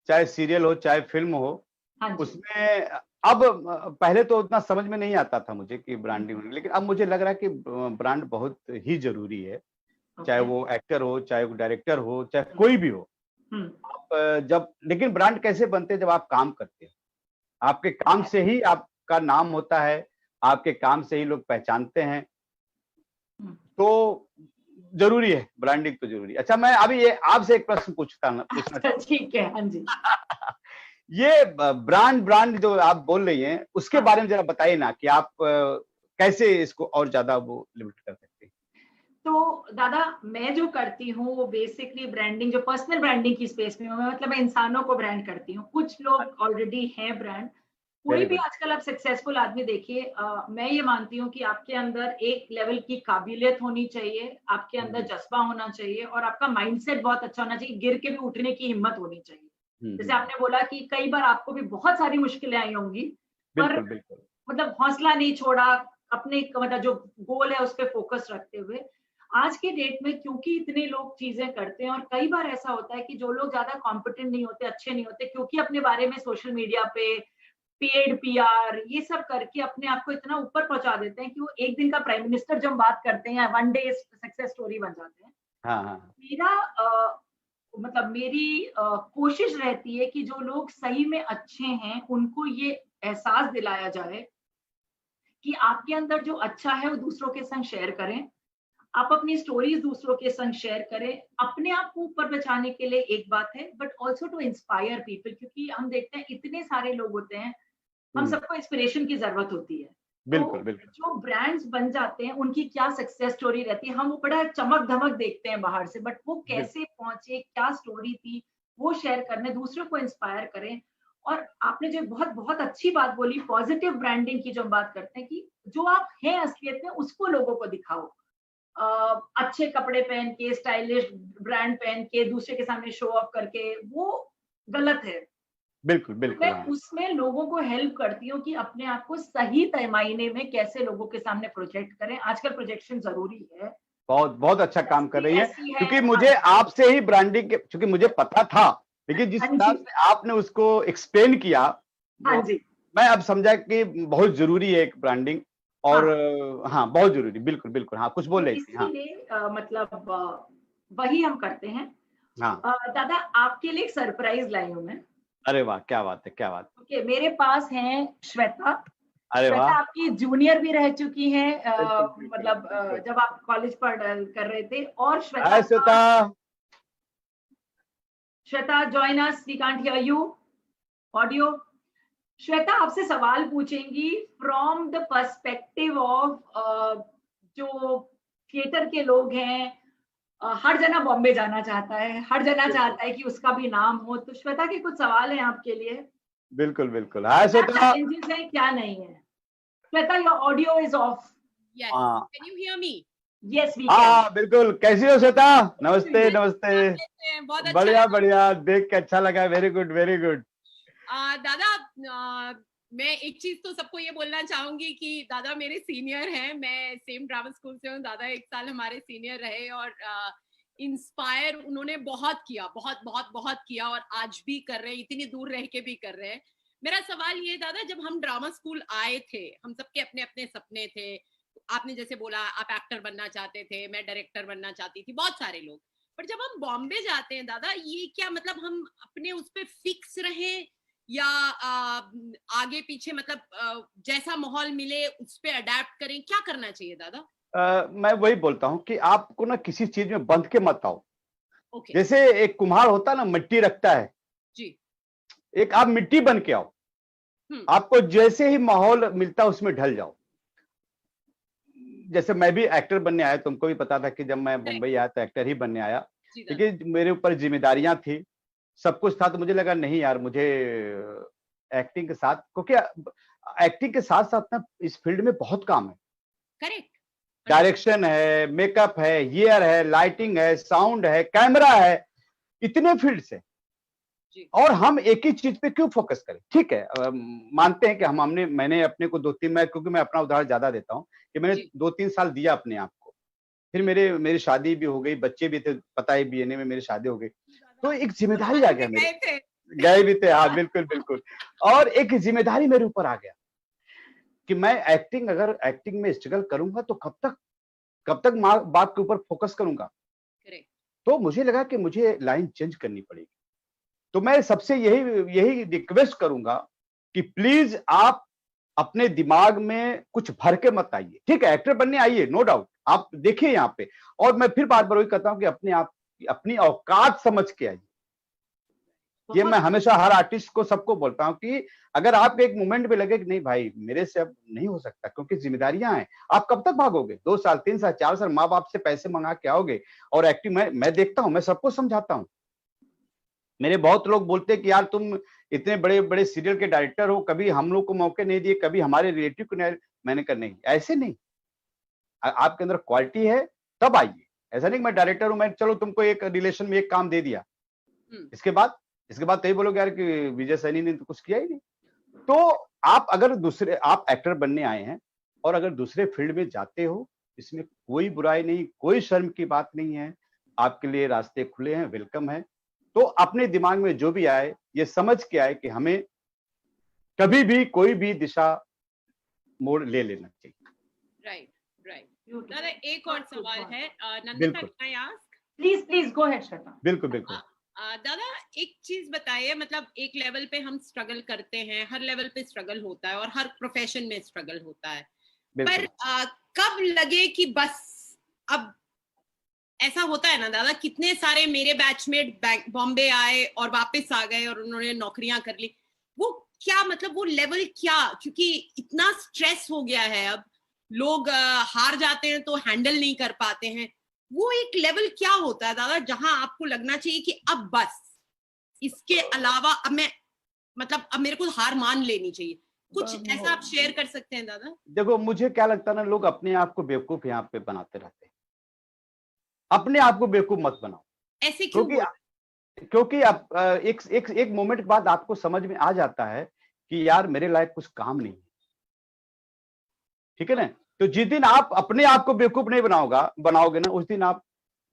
चाहे सीरियल हो चाहे फिल्म हो, हाँ जी, उसमें अब पहले तो उतना समझ में नहीं आता था मुझे कि ब्रांडिंग, लेकिन अब मुझे लग रहा है कि ब्रांड बहुत ही जरूरी है। चाहे ओके, वो एक्टर हो, चाहे वो डायरेक्टर हो, चाहे कोई भी हो। हम्म, आप जब, लेकिन ब्रांड कैसे बनते हैं, जब आप काम करते हैं, आपके काम से ही आपका नाम होता है, आपके काम से ही लोग पहचानते हैं। हम्म। तो जरूरी है, ब्रांडिंग तो जरूरी है। अच्छा, मैं अभी ये आपसे एक प्रश्न पूछना अच्छा ठीक है, हाँ जी, ये ब्रांड ब्रांड जो आप बोल रही हैं, उसके हाँ। बारे में जरा बताइए ना कि आप कैसे इसको और ज्यादा वो लिमिट कर सकते हैं। तो दादा, मैं जो करती हूँ वो बेसिकली ब्रांडिंग, जो पर्सनल ब्रांडिंग की स्पेस में हूँ मैं, मतलब मैं इंसानों को ब्रांड करती हूँ। कुछ लोग ऑलरेडी हैं ब्रांड, कोई वेरी भी गुड। आजकल आप सक्सेसफुल आदमी देखिए, मैं ये मानती हूँ कि आपके अंदर एक लेवल की काबिलियत होनी चाहिए, आपके अंदर जज्बा होना चाहिए, और आपका माइंडसेट बहुत अच्छा होना चाहिए, गिर के भी उठने की हिम्मत होनी चाहिए। जैसे आपने बोला कि कई बार आपको भी बहुत सारी मुश्किलें आई होंगी, पर बिल्कुल बिल्कुल। मतलब हौसला नहीं छोड़ा, अपने मतलब जो गोल है उस पर फोकस रखते हुए। आज के डेट में क्योंकि इतने लोग चीजें करते हैं, और कई बार ऐसा होता है कि जो लोग ज्यादा कॉम्पिटेंट नहीं होते, अच्छे नहीं होते, क्योंकि अपने बारे में सोशल मीडिया पे पेड पीआर ये सब करके अपने आप को इतना ऊपर पहुंचा देते हैं कि वो एक दिन का प्राइम मिनिस्टर जब बात करते हैं या वन डे सक्सेस स्टोरी बन जाते हैं। हाँ हाँ। मेरा मतलब मेरी कोशिश रहती है कि जो लोग सही में अच्छे हैं उनको ये एहसास दिलाया जाए कि आपके अंदर जो अच्छा है वो दूसरों के संग शेयर करें। आप अपनी स्टोरीज दूसरों के संग शेयर करें। अपने आप को ऊपर पहुंचाने के लिए एक बात है, but also to inspire people, क्योंकि हम देखते हैं इतने सारे लोग होते हैं, हम सबको इंस्पिरेशन की जरूरत होती है। बिल्कुल तो बिल्कुल जो ब्रांड्स बन जाते हैं उनकी क्या सक्सेस स्टोरी रहती है, हम वो बड़ा चमक धमक देखते हैं बाहर से, बट वो कैसे पहुंचे, क्या स्टोरी थी, वो शेयर करने, दूसरों को इंस्पायर करें। और आपने जो बहुत बहुत अच्छी बात बोली, पॉजिटिव ब्रांडिंग की जो हम बात करते हैं कि जो आप हैं असलियत में उसको लोगों को दिखाओ। अच्छे कपड़े पहन के, स्टाइलिश ब्रांड पहन के दूसरे के सामने शो ऑफ करके, वो गलत है। बिल्कुल तो मैं बिल्कुल। हाँ, उसमें लोगों को हेल्प करती हूँ कि अपने आप को सही तय मायने में कैसे लोगों के सामने प्रोजेक्ट करें। आजकल प्रोजेक्शन जरूरी है। बहुत बहुत अच्छा काम कर रही है, ऐसी है। क्योंकि हाँ मुझे आपसे ही ब्रांडिंग के, क्योंकि मुझे पता था, लेकिन जिस हाँ हिसाब जी, से आपने उसको एक्सप्लेन किया, हाँ वो जी, मैं अब समझा कि बहुत जरूरी है एक ब्रांडिंग। और हाँ। हाँ, बहुत जरूरी, बिल्कुल बिल्कुल। हाँ, कुछ बोल तो रही थी। हाँ इसीलिए मतलब वही हम करते हैं। हाँ। दादा, आपके लिए एक सरप्राइज लाई हूँ मैं। अरे वाह, क्या बात है, क्या बात। ओके, मेरे पास हैं श्वेता। अरे वाह। श्वेता आपकी जूनियर भी रह चुकी हैं, बिल्कुल बिल्कुल मतलब बिल्कुल। जब आप कॉलेज पढ़ कर रहे थे। और श्वेता हाय का, Shweta. Shweta join us, we can't hear you audio. Shweta आपसे सवाल पूछेंगी फ्रॉम द पर्सपेक्टिव ऑफ जो थिएटर के लोग हैं। हर जना बॉम्बे जाना चाहता है, हर जना बिल्कुल चाहता है कि उसका भी नाम हो। तो श्वेता के कुछ सवाल हैं आपके लिए। बिल्कुल बिल्कुल। हाय क्या श्वेता। चैलेंजेस हैं, क्या नहीं है। Shweta, your audio is off. Yes. हाँ Can you hear me? Yes, we can. हाँ बिल्कुल। कैसी हो श्वेता? नमस्ते नमस्ते। आप कैसे हैं? बहुत अच्छा बढ़िया लगा। बढ़िया, देख के अच्छा लगा। Very good very good. दादा, मैं एक चीज तो सबको ये बोलना चाहूंगी कि दादा मेरे सीनियर हैं। मैं सेम ड्रामा स्कूल से हूँ। दादा 1 साल हमारे सीनियर रहे और इंस्पायर उन्होंने बहुत किया, बहुत बहुत बहुत किया, और आज भी कर रहे हैं, इतनी दूर रह के भी कर रहे हैं। मेरा सवाल ये दादा, जब हम ड्रामा स्कूल आए थे, हम सबके अपने अपने सपने थे। आपने जैसे बोला आप एक्टर बनना चाहते थे, मैं डायरेक्टर बनना चाहती थी, बहुत सारे लोग। पर जब हम बॉम्बे जाते हैं दादा, ये क्या मतलब हम अपने उस पर फिक्स रहे या आगे पीछे, मतलब जैसा माहौल मिले उस पे अडेप्ट करें, क्या करना चाहिए दादा? मैं वही बोलता हूँ कि आपको ना किसी चीज में बंध के मत आओ। ओके जैसे एक कुम्हार होता है ना, मिट्टी रखता है, जी। एक आप मिट्टी बन के आओ। आपको जैसे ही माहौल मिलता है उसमें ढल जाओ। जैसे मैं भी एक्टर बनने आया, तुमको भी पता था कि जब मैं मुंबई आया तो एक्टर ही बनने आया, जी दादा। क्योंकि मेरे ऊपर जिम्मेदारियां थी, सब कुछ था। तो मुझे लगा नहीं यार, मुझे एक्टिंग के साथ, क्योंकि एक्टिंग के साथ साथ ना इस फील्ड में बहुत काम है। करेक्ट। डायरेक्शन है, मेकअप है, हेयर है, लाइटिंग है, साउंड है, कैमरा है, इतने फील्ड से। जी। और हम एक ही चीज पे क्यों फोकस करें? ठीक है, मानते हैं कि मैंने अपने को 2-3, मैं क्योंकि मैं अपना उदाहरण ज्यादा देता हूँ कि मैंने जी 2-3 साल दिया अपने आप को। फिर मेरी शादी भी हो गई, बच्चे भी थे, पता है बीएनए में मेरी शादी हो गई, तो एक जिम्मेदारी आ गया मेरे। गए थे। गए भी थे, हाँ बिल्कुल बिल्कुल। और एक जिम्मेदारी मेरे ऊपर आ गया कि मैं अगर एक्टिंग में स्ट्रगल करूंगा तो कब तक माँ बाप के ऊपर फोकस करूंगा। करेक्ट। तो मुझे लगा कि मुझे लाइन चेंज करनी पड़ेगी। तो मैं सबसे यही यही रिक्वेस्ट करूंगा कि प्लीज आप अपने दिमाग में कुछ भर के मत आइए। ठीक है, एक्टर बनने आइए, नो डाउट, आप देखिए यहाँ पे। और मैं फिर बार बार वही कहता हूँ कि अपनी औकात समझ के आइए। ये मैं हमेशा हर आर्टिस्ट को, सबको बोलता हूँ कि अगर आप एक मोमेंट पे लगे कि नहीं भाई मेरे से अब नहीं हो सकता, क्योंकि जिम्मेदारियां हैं, आप कब तक भागोगे? 2 साल 3 साल 4 साल माँ बाप से पैसे मंगा के आओगे। और एक्टिंग मैं देखता हूँ, मैं सबको समझाता हूँ। मेरे बहुत लोग बोलते हैं कि यार तुम इतने बड़े बड़े सीरियल के डायरेक्टर हो, कभी हम लोग को मौके नहीं दिए, कभी हमारे रिलेटिव को नहीं। मैंने कहा नहीं, ऐसे नहीं। आपके अंदर क्वालिटी है तब आइए। ऐसा नहीं मैं डायरेक्टर हूं, मैं चलो तुमको एक रिलेशन में एक काम दे दिया, इसके बाद तो ये बोलोगे यार कि विजय सैनी ने तो कुछ किया ही नहीं। तो आप एक्टर बनने आए हैं और अगर दूसरे फील्ड में जाते हो, इसमें कोई बुराई नहीं, कोई शर्म की बात नहीं है। आपके लिए रास्ते खुले हैं, वेलकम है। तो अपने दिमाग में जो भी आए, ये समझ के आए कि हमें कभी भी कोई भी दिशा मोड़ ले लेना चाहिए। Right right. दादा एक और सवाल है, नंदिता, बिल्कुल can I ask? Please please go ahead Shweta. बिल्कुल बिल्कुल। दादा एक चीज बताइए, मतलब एक लेवल पे हम स्ट्रगल करते हैं, हर लेवल पे स्ट्रगल होता है और हर प्रोफेशन में स्ट्रगल होता है, पर कब लगे कि बस अब, ऐसा होता है ना दादा, कितने सारे मेरे बैचमेट बॉम्बे आए और वापस आ गए और उन्होंने नौकरियां कर ली, वो क्या मतलब वो लेवल क्या, क्योंकि इतना स्ट्रेस हो गया है अब, लोग हार जाते हैं तो हैंडल नहीं कर पाते हैं, वो एक लेवल क्या होता है दादा जहां आपको लगना चाहिए कि अब बस इसके अलावा अब मैं, मतलब अब मेरे को हार मान लेनी चाहिए, कुछ ऐसा आप शेयर कर सकते हैं दादा? देखो मुझे क्या लगता है ना, लोग अपने आप को बेवकूफ यहाँ पे बनाते रहते हैं। अपने आप को बेवकूफ मत बनाओ। ऐसे क्यों? क्योंकि आप एक मोमेंट के बाद आपको समझ में आ जाता है कि यार मेरे लायक कुछ काम नहीं है, ठीक है ना। तो जिस दिन आप अपने आप को बेवकूफ नहीं बनाओगे ना, उस दिन आप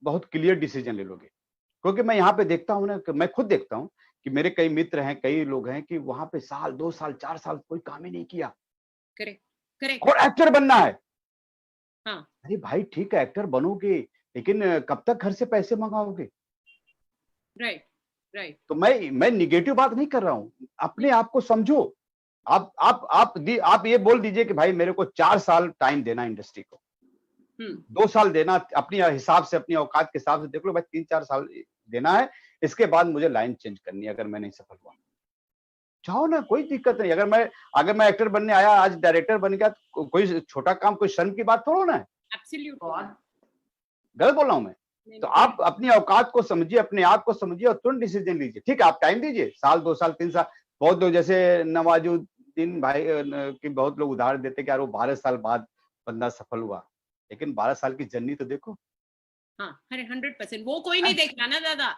बहुत क्लियर डिसीजन ले लोगे। क्योंकि मैं यहाँ पे देखता हूँ ना, कि मैं खुद देखता हूँ कि मेरे कई मित्र हैं, कई लोग हैं कि वहां पे साल 2 साल 4 साल कोई काम ही नहीं किया, करेक्ट और एक्टर बनना है। हाँ। अरे भाई ठीक है, एक्टर बनोगे, लेकिन कब तक घर से पैसे मंगाओगे? राइट। तो मैं निगेटिव बात नहीं कर रहा हूँ, अपने आप को समझो। आप ये बोल दीजिए कि भाई मेरे को 4 साल टाइम देना इंडस्ट्री को, 2 साल देना, अपनी हिसाब से, अपनी औकात के हिसाब से देख लो भाई, 3-4 साल देना है, इसके बाद मुझे लाइन चेंज करनी है अगर मैं नहीं सफल हुआ। चाहो ना, कोई दिक्कत नहीं। अगर मैं एक्टर बनने आया, आज डायरेक्टर बन गया, तो कोई छोटा काम, कोई शर्म की बात थोड़ा ना है। गलत बोल रहा हूं मैं? तो आप अपनी औकात को समझिए, अपने आप को समझिए और तुरंत डिसीजन लीजिए। ठीक है, आप टाइम दीजिए, साल 2 साल 3 साल। बहुत लोग जैसे नवाजुद्दीन भाई की बहुत लोग उदाहरण देते कि यार वो 12 साल बाद बंदा सफल हुआ, लेकिन 12 साल की जर्नी तो देखो। हाँ, 100% वो कोई नहीं देख रहा ना दादा,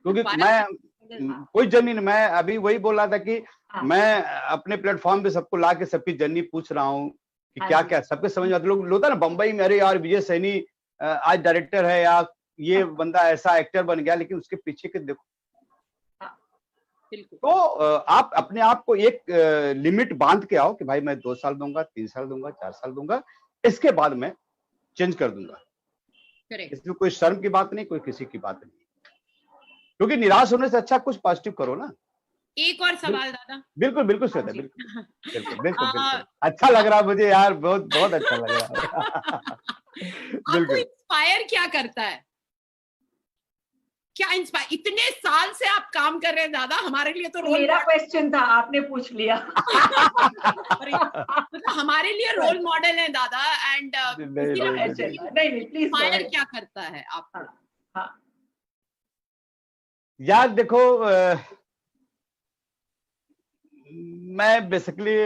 क्योंकि मैं कोई जर्नी नहीं, मैं अभी वही बोल रहा था कि मैं अपने प्लेटफॉर्म पे सबको ला के सबकी जर्नी पूछ रहा हूँ कि क्या क्या सबके समझ में। लोग होता है ना बम्बई में, अरे यार विजय सैनी आज डायरेक्टर है, या ये बंदा ऐसा एक्टर बन गया, लेकिन उसके पीछे के देखो। तो आप अपने आप को एक लिमिट बांध के आओ कि भाई मैं 2 साल दूंगा, 3 साल दूंगा, 4 साल दूंगा, इसके बाद मैं चेंज कर दूंगा। इसमें कोई शर्म की बात नहीं, कोई किसी की बात नहीं, क्योंकि निराश होने से अच्छा कुछ पॉजिटिव करो ना। एक और सवाल दादा। बिल्कुल श्वेता, बिल्कुल अच्छा लग रहा है मुझे यार, बहुत अच्छा लग रहा है। आपको इंस्पायर क्या करता है? क्या इंस्पायर, इतने साल से आप काम कर रहे हैं दादा, हमारे लिए तो मेरा क्वेश्चन था, आपने पूछ लिया। हमारे लिए रोल मॉडल है दादा, एंड इंस्पायर क्या करता है आपको? हाँ यार देखो, मैं बेसिकली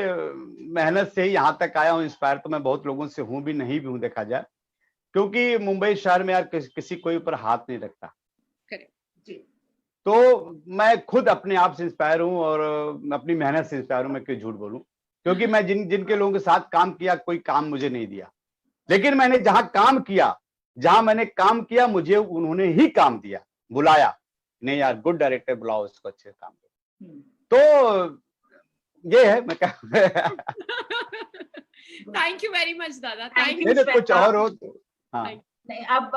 मेहनत से ही यहाँ तक आया हूँ। इंस्पायर तो मैं बहुत लोगों से हूँ भी, नहीं भी हूँ देखा जाए, क्योंकि मुंबई शहर में यार किसी कोई ऊपर हाथ नहीं रखता। तो मैं खुद अपने आप से इंस्पायर हूँ और अपनी मेहनत से इंस्पायर हूँ। मैं क्यों झूठ बोलूं, क्योंकि मैं जिनके लोगों के साथ काम किया, कोई काम मुझे नहीं दिया, लेकिन मैंने जहां मैंने काम किया मुझे उन्होंने ही काम दिया, बुलाया, नहीं यार गुड डायरेक्टर बुलाओ उसको, अच्छे काम करो। तो ये है मैं क्या। थैंक यू वेरी मच दादा, थैंक यू। कुछ और हो तो हाँ नहीं, अब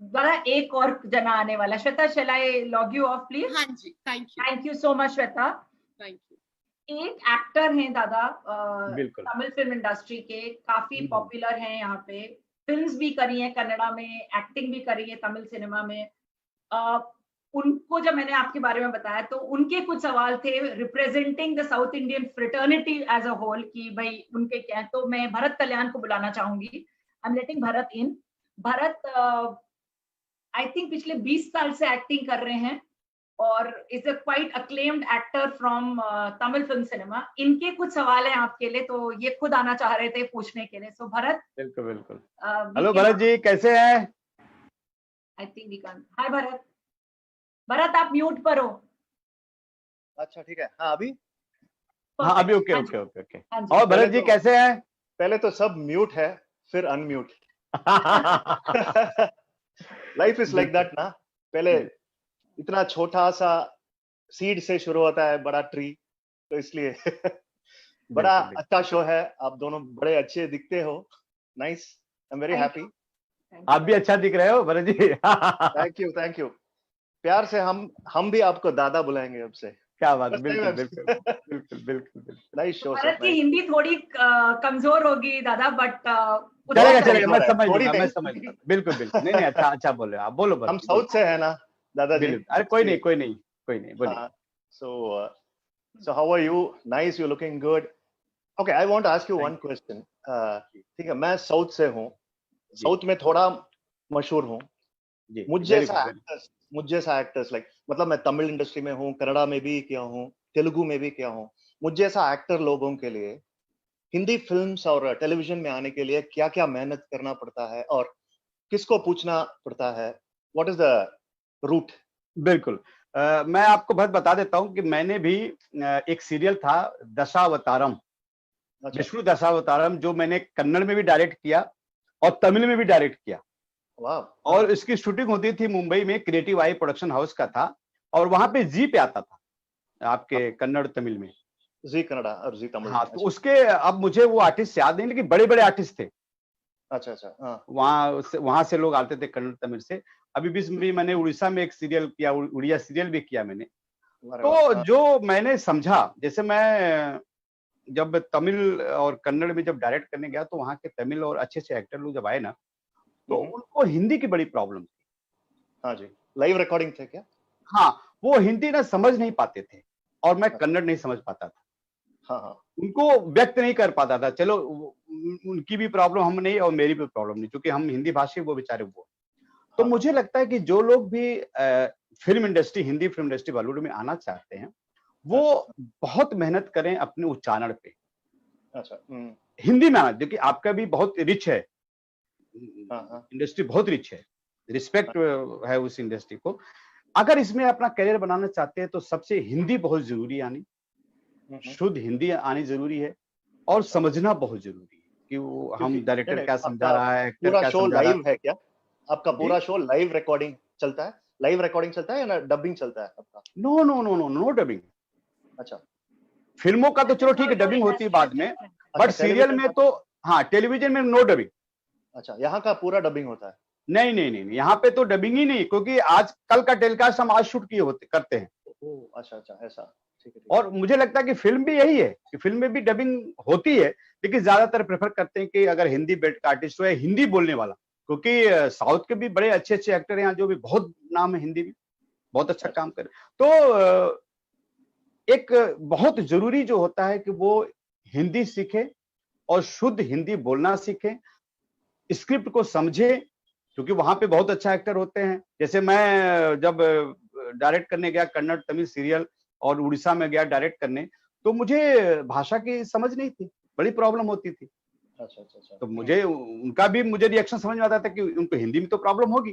दादा एक और जना आने वाला। Shweta, shall I log you off please? हाँ जी, thank you so much Shweta. Thank you. एक एक्टर हैं दादा, तमिल फिल्म इंडस्ट्री के, काफी पॉपुलर हैं यहाँ पे, फिल्म्स भी करी हैं कन्नड़ा में, एक्टिंग भी करी है तमिल सिनेमा में। उनको जब मैंने आपके बारे में बताया तो उनके कुछ सवाल थे representing the South Indian fraternity as a whole, कि भाई उनके क्या है। तो मैं भरत कल्याण को बुलाना चाहूंगी। I am letting Bharat in. Bharat I think पिछले 20 साल से एक्टिंग कर रहे हैं और is a quite acclaimed actor from Tamil film cinema. इनके कुछ सवाल हैं आपके लिए, तो ये खुद आना चाह रहे थे पूछने के लिए। सो भरत। बिल्कुल। हेलो भरत जी, कैसे हैं? I think we can. Hi Bharat. Bharat आप म्यूट पर हो। अच्छा ठीक है। हाँ अभी ओके। और भरत जी कैसे हैं? पहले तो सब म्यूट है, फिर unmute. Life is like that ना। पहले इतना छोटा सा सीड से शुरू होता है बड़ा ट्री, तो इसलिए बड़ा अच्छा शो है। आप दोनों बड़े अच्छे दिखते हो। Nice, I am very happy. आप भी अच्छा दिख रहे हो भरत जी। Thank you. प्यार से हम भी आपको दादा बुलाएंगे अब से। क्या बात, बिल्कुल बिल्कुल बिल्कुल बिल्कुल। नाइस शो भारत की हिंदी थोड़ी कमजोर होगी दादा, बट चलेगा, मैं समझ लूंगा, बिल्कुल बिल्कुल। नहीं अच्छा बोले आप, बोलो बस। हम साउथ से है ना दादाजी। अरे कोई नहीं, बोलिए। So how are you? Nice, you're looking good. Okay, I want to ask you one question. ठीक है, मैं साउथ से हूँ, साउथ में थोड़ा मशहूर हूँ। मुझे ऐसा एक्टर्स लाइक, मतलब मैं तमिल इंडस्ट्री में हूँ, कन्नड़ा में भी किया हूँ, तेलुगु में भी किया हूँ। मुझे ऐसा एक्टर लोगों के लिए हिंदी फिल्म्स और टेलीविजन में आने के लिए क्या क्या मेहनत करना पड़ता है और किसको पूछना पड़ता है? What is the route? बिल्कुल, मैं आपको बहुत बता देता हूँ कि मैंने भी एक सीरियल था दशावतारम, विष्णु दशावतारम, जो मैंने कन्नड़ में भी डायरेक्ट किया और तमिल में भी डायरेक्ट किया। और इसकी शूटिंग होती थी मुंबई में, क्रिएटिव आई प्रोडक्शन हाउस का था, और वहां पे जी पे आता था आपके कन्नड़ तमिल में, जी कन्नड़ा और जी तमिल। हाँ, तो उसके, अब मुझे वो आर्टिस्ट याद नहीं, लेकिन बड़े बड़े आर्टिस्ट थे। अच्छा। वहां से लोग आते थे कन्नड़ तमिल से। अभी भी मैंने उड़ीसा में एक सीरियल किया, उड़िया सीरियल भी किया मैंने। तो जो मैंने समझा, जैसे मैं जब तमिल और कन्नड़ में जब डायरेक्ट करने गया, तो वहां के तमिल और अच्छे एक्टर लोग जब आए ना, तो उनको हिंदी की बड़ी प्रॉब्लम थी। हाँ जी, लाइव रिकॉर्डिंग थे क्या? हाँ, वो हिंदी ना समझ नहीं पाते थे, और मैं कन्नड़ नहीं समझ पाता था। हाँ, उनको व्यक्त नहीं कर पाता था। चलो, उनकी भी प्रॉब्लम हम नहीं और मेरी भी प्रॉब्लम नहीं, क्योंकि हम हिंदी भाषी, वो बेचारे वो। तो मुझे लगता है कि जो लोग भी film industry, Hindi film industry Bollywood में आना चाहते हैं, वो बहुत मेहनत करें अपने उच्चारण पे। अच्छा, हिंदी में आना, देखिए आपका भी बहुत रिच है, इंडस्ट्री बहुत रिच है, रिस्पेक्ट है उस इंडस्ट्री को। अगर इसमें अपना करियर बनाना चाहते हैं, तो सबसे हिंदी बहुत जरूरी आनी, शुद्ध हिंदी आनी जरूरी है, और समझना बहुत जरूरी है कि वो हम डायरेक्टर क्या समझा रहा है, एक्टर क्या समझा रहा है। लाइव है क्या आपका पूरा शो? लाइव रिकॉर्डिंग चलता है? लाइव रिकॉर्डिंग चलता है या डबिंग चलता है आपका? No dubbing. अच्छा, फिल्मों का तो चलो ठीक है, डबिंग होती है बाद में, बट सीरियल में तो, हाँ, टेलीविजन में नो डबिंग। अच्छा, यहाँ का पूरा डबिंग होता है? नहीं, यहाँ पे तो डबिंग ही नहीं, क्योंकि आज कल का टेलीकास्ट हम आज शूट किए करते हैं। अच्छा, ऐसा, ठीक है। और मुझे लगता है कि फिल्म भी यही है कि फिल्म में भी डबिंग होती है, लेकिन ज्यादातर प्रेफर करते हैं कि अगर हिंदी बेल्ट का आर्टिस्ट हो या हिंदी बोलने वाला, क्योंकि साउथ के भी बड़े अच्छे एक्टर हैं यहाँ, जो भी बहुत नाम है, हिंदी भी बहुत अच्छा काम करे। तो एक बहुत जरूरी जो होता है कि वो हिंदी सीखे और शुद्ध हिंदी बोलना सीखे, स्क्रिप्ट को समझे, क्योंकि वहां पे बहुत अच्छा एक्टर होते हैं। जैसे मैं जब डायरेक्ट करने गया कन्नड़ तमिल सीरियल और उड़ीसा में गया डायरेक्ट करने, तो मुझे भाषा की समझ नहीं थी, बड़ी प्रॉब्लम होती थी। अच्छा। तो मुझे उनका भी मुझे रिएक्शन समझ में आता था कि उनको हिंदी में तो प्रॉब्लम होगी।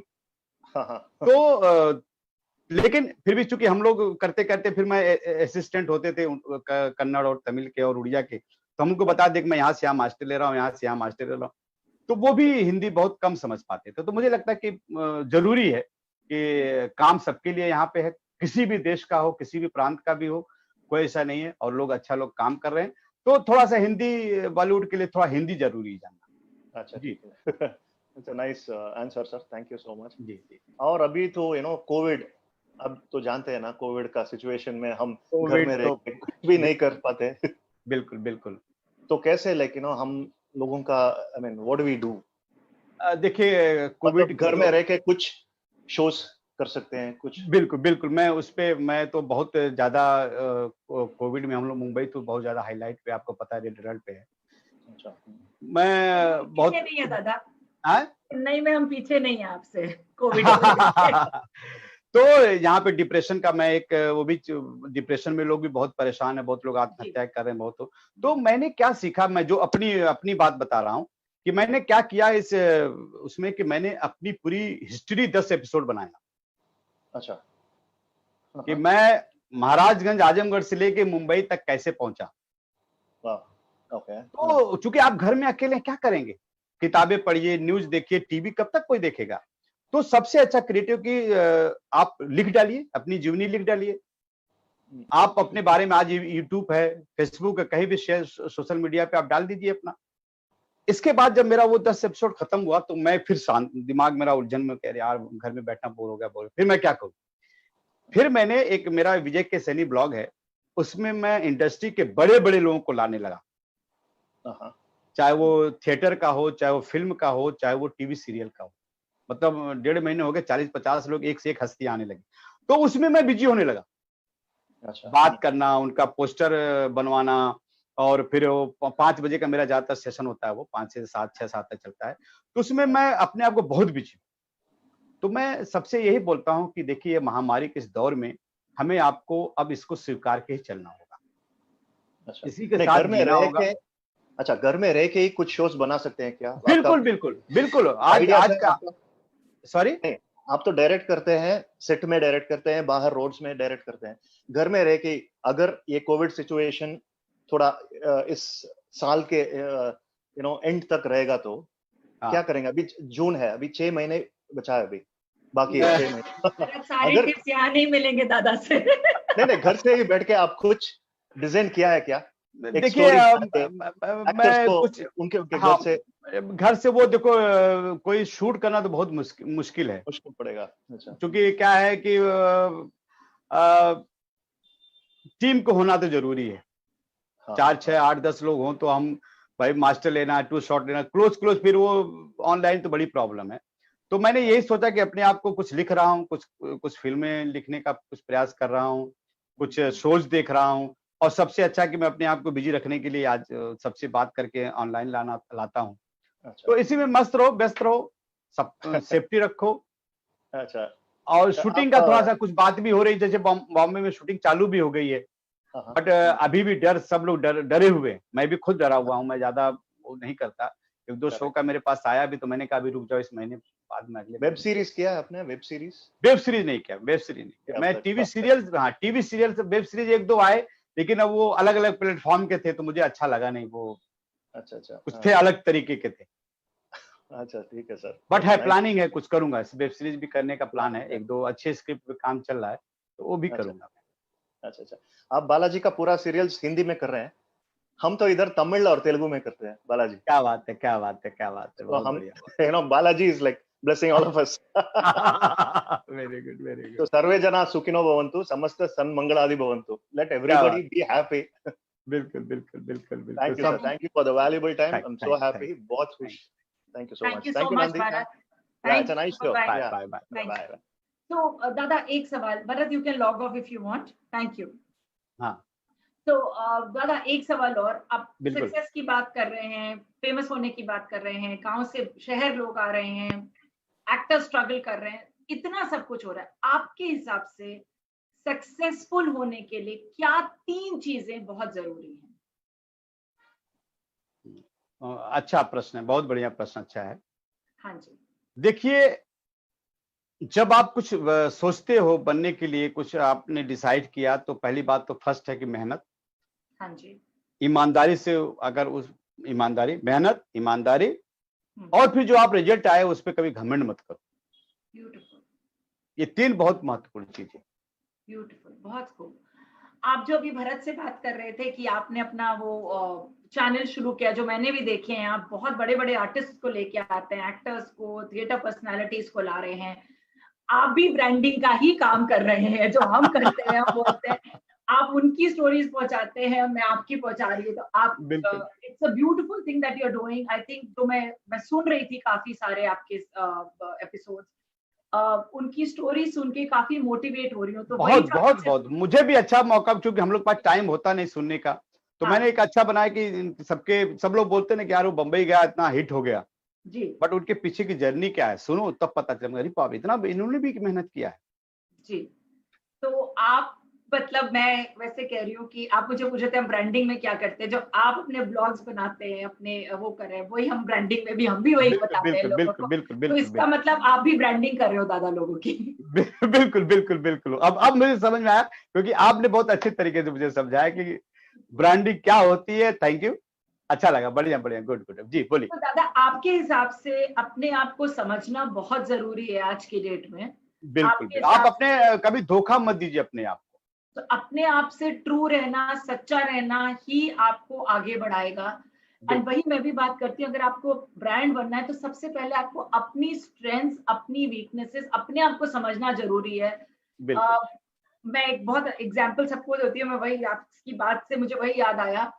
तो लेकिन फिर भी चूंकि हम लोग करते करते, फिर मैं असिस्टेंट होते थे कन्नड़ और तमिल के और उड़िया के, तो हम उनको बता दे कि मैं यहाँ से यहाँ मास्टर ले रहा हूँ, यहाँ से यहाँ मास्टर ले रहा हूँ, तो वो भी हिंदी बहुत कम समझ पाते थे। तो मुझे लगता है कि जरूरी है कि काम सबके लिए यहाँ पे है, किसी भी देश का हो, किसी भी प्रांत का भी हो, कोई ऐसा नहीं है, और लोग अच्छा लोग काम कर रहे हैं। तो थोड़ा सा हिंदी, बॉलीवुड के लिए थोड़ा हिंदी जरूरी जानना। अच्छा जी, अच्छा, nice answer sir, thank you so much. जी। और अभी तो कोविड, अब तो जानते हैं ना, कोविड का सिचुएशन में हम घर में रह के कुछ भी नहीं कर पाते। बिल्कुल। तो कैसे हम लोगों का, I mean, what do we do? देखिए, कोविड घर में रह के कुछ शोज कर सकते हैं कुछ? बिल्कुल, मैं उस पे, मैं तो बहुत ज्यादा कोविड में हम लोग मुंबई तो बहुत ज्यादा हाईलाइट पे, आपको पता है, रेड अलर्ट पे है। अच्छा, मैं बहुत नहीं है दादा, नहीं में हम पीछे नहीं है आपसे कोविड। तो यहाँ पे डिप्रेशन का मैं एक, वो भी डिप्रेशन में लोग भी बहुत परेशान है, बहुत लोग आत्महत्या कर रहे हैं बहुत। तो मैंने क्या सीखा, मैं जो अपनी बात बता रहा हूँ कि मैंने क्या किया इस उसमें, कि मैंने अपनी पूरी हिस्ट्री 10 एपिसोड बनाया। अच्छा, कि मैं महाराजगंज आजमगढ़ से लेके मुंबई तक कैसे पहुंचा। ओके। तो चूंकि आप घर में अकेले क्या करेंगे, किताबें पढ़िए, न्यूज देखिए, टीवी कब तक कोई देखेगा। तो सबसे अच्छा क्रिएटिव की आप लिख डालिए, अपनी जीवनी लिख डालिए। आप अपने बारे में, आज यूट्यूब है, फेसबुक है, कहीं भी शेयर, सोशल मीडिया पे आप डाल दीजिए अपना। इसके बाद जब मेरा वो 10 एपिसोड खत्म हुआ, तो मैं फिर शांत, दिमाग मेरा उलझन में, कह रहे यार घर में बैठना बोर हो गया, फिर मैं क्या करूं। फिर मैंने एक मेरा विजय के सैनी ब्लॉग है, उसमें मैं इंडस्ट्री के बड़े बड़े लोगों को लाने लगा, चाहे वो थिएटर का हो, चाहे वो फिल्म का हो, चाहे वो टीवी सीरियल का हो। मतलब 1.5 महीने हो गए, 40-50 लोग एक से एक हस्ती आने लगी, तो उसमें मैं बिजी होने लगा। बात करना, उनका पोस्टर बनवाना, और फिर वो 5 बजे का मेरा ज्यादातर सेशन होता है, वो 5 से 7, 6-7 तक चलता है, तो उसमें मैं अपने आप को बहुत बिजी। तो मैं सबसे यही बोलता हूँ कि देखिए महामारी के इस दौर में हमें आपको अब इसको स्वीकार के ही चलना होगा, इसी के साथ जीना होगा। अच्छा, घर में रह के ही कुछ शोज बना सकते हैं क्या? बिल्कुल बिल्कुल बिल्कुल। आज का सॉरी, आप तो डायरेक्ट करते हैं, सेट में डायरेक्ट करते हैं, बाहर रोड्स में डायरेक्ट करते हैं, घर में रह के अगर ये कोविड सिचुएशन थोड़ा इस साल के एंड तक रहेगा तो क्या करेंगे? अभी जून है, अभी 6 महीने बचा है, अभी बाकी है 6 महीने। सारे टिप्स यहाँ नहीं मिलेंगे दादा से। नहीं, घर से ही बैठ के आप कुछ डिजाइन किया है क्या? देखिए मैं कुछ उनके घर से वो देखो, कोई शूट करना तो बहुत मुश्किल है, मुश्किल पड़ेगा। अच्छा, क्योंकि क्या है कि टीम को होना तो जरूरी है। 4, 6, 8, 10 लोग हों तो हम भाई मास्टर लेना, 2 शॉट लेना, क्लोज फिर वो ऑनलाइन तो बड़ी प्रॉब्लम है। तो मैंने यही सोचा कि अपने आप को कुछ लिख रहा हूँ, कुछ फिल्में लिखने का कुछ प्रयास कर रहा हूँ, कुछ शोज देख रहा हूँ, और सबसे अच्छा कि मैं अपने आप को बिजी रखने के लिए आज सबसे बात करके ऑनलाइन लाता हूँ। अच्छा। तो इसी में मस्त रहो, व्यस्त रहो, सब सेफ्टी रखो। अच्छा। और शूटिंग का थोड़ा सा कुछ बात भी हो रही, जैसे बॉम्बे में शूटिंग चालू भी हो गई है, बट अभी भी सब लोग डरे हुए, मैं भी खुद डरा हुआ हूँ। मैं ज्यादा वो नहीं करता, 1-2 शो का मेरे पास आया भी, तो मैंने कहा अभी रुक जाओ, इस महीने बाद में अगले। वेब सीरीज किया है आपने? वेब सीरीज नहीं किया, वेब सीरीज नहीं किया। मैं टीवी सीरियल, हाँ टीवी सीरियल से वेब सीरीज 1-2 आए, लेकिन अब वो अलग अलग प्लेटफॉर्म के थे, तो मुझे अच्छा लगा नहीं वो। अच्छा, कुछ थे अलग तरीके के थे। अच्छा, ठीक है सर। बट है, प्लानिंग है, कुछ करूंगा, वेब सीरीज भी करने का प्लान है, 1-2 अच्छे स्क्रिप्ट पे काम चल रहा है, तो वो भी करूंगा। अच्छा, आप बालाजी का पूरा सीरियल्स हिंदी में कर रहे हैं, हम तो इधर तमिल और तेलुगु में करते हैं बालाजी। क्या बात है, तो हम Balaji is like blessing all of us. Very good. तो सर्वे जना सुखिनो भवन्तु, समस्त सन्मंगलादि भवन्तु, लेट एवरीबॉडी बी हैप्पी। बिल्कुल। Thank you sir, thank you for the valuable time. I am so happy, बहुत खुश। Thank you so much. Thank you Nandi. It's a nice show. Bye. तो दादा एक सवाल, Bharat you can log off if you want. Thank you. हाँ, तो दादा एक सवाल और, आप सक्सेस की बात कर रहे हैं, फेमस होने की बात कर रहे हैं, गांव से शहर लोग आ रहे हैं, एक्टर स्ट्रगल कर रहे हैं, इतना सब कुछ हो रहा है, आपके हिसाब से सक्सेसफुल होने के लिए क्या 3 चीजें बहुत जरूरी हैं? अच्छा प्रश्न है, बहुत बढ़िया प्रश्न, अच्छा है। हाँ जी। देखिए, जब आप कुछ सोचते हो बनने के लिए, कुछ आपने डिसाइड किया, तो पहली बात तो फर्स्ट है कि मेहनत। हाँ जी। ईमानदारी से, अगर उस मेहनत, ईमानदारी, और फिर जो आप रिजल्ट आए उस पर कभी घमंड मत करो। ब्यूटीफुल। ये 3 बहुत महत्वपूर्ण चीज है। ब्यूटीफुल, बहुत खूब। आप जो अभी भरत से बात कर रहे थे कि आपने अपना वो चैनल शुरू किया, जो मैंने भी देखे हैं, आप बहुत बड़े बड़े आर्टिस्ट को लेके आते हैं, एक्टर्स को, थिएटर पर्सनालिटीज को ला रहे हैं, आप भी ब्रांडिंग का ही काम कर रहे हैं, जो हम करते हैं, हम बोलते हैं, आप उनकी स्टोरीज पहुंचाते हैं, मैं आपकी पहुंचा रही हूँ, तो आप, it's a beautiful thing that you are doing. I think, तो मैं सुन रही थी काफी सारे आपके एपिसोड्स, उनकी स्टोरी सुन के काफी मोटिवेट हो रही हूँ। तो बहुत मुझे भी अच्छा मौका, क्योंकि हम लोग पास टाइम होता नहीं सुनने का, तो मैंने एक अच्छा बनाया कि सब लोग बोलते ना कि यार वो बम्बई गया, इतना हिट हो गया जी, बट उनके पीछे की जर्नी क्या है, सुनो तब पता चलेगा, अरे बाप, इतना इन्होंने भी मेहनत किया है जी। तो आप, मतलब मैं वैसे कह रही हूँ कि आप मुझे पूछे थे हम ब्रांडिंग में क्या करते हैं, जो आप अपने ब्लॉग्स बनाते हैं, अपने वो कर रहे हैं, वही हम ब्रांडिंग में भी, हम भी वही बताते हैं लोगों को। तो इसका मतलब आप भी ब्रांडिंग कर रहे हो दादा लोगों की। बिल्कुल। अब मुझे समझ में आया, क्योंकि आपने बहुत अच्छे तरीके से मुझे समझाया कि ब्रांडिंग क्या होती है। थैंक यू, अच्छा लगा, बढ़िया गुड जी, बोलिए। तो दादा, आपके हिसाब से अपने आप को समझना बहुत जरूरी है आज की डेट में। बिल्कुल, आप अपने कभी धोखा मत दीजिए अपने आप को। तो अपने आप से ट्रू रहना, सच्चा रहना ही आपको आगे बढ़ाएगा। एंड वही मैं भी बात करती हूँ, अगर आपको ब्रांड बनना है तो सबसे पहले आपको अपनी स्ट्रेंथ्स, अपनी वीकनेसेस, अपने आप को समझना जरूरी है। मैं एक बहुत एग्जाम्पल सबको होती है, मैं वही आपकी बात से मुझे वही याद आया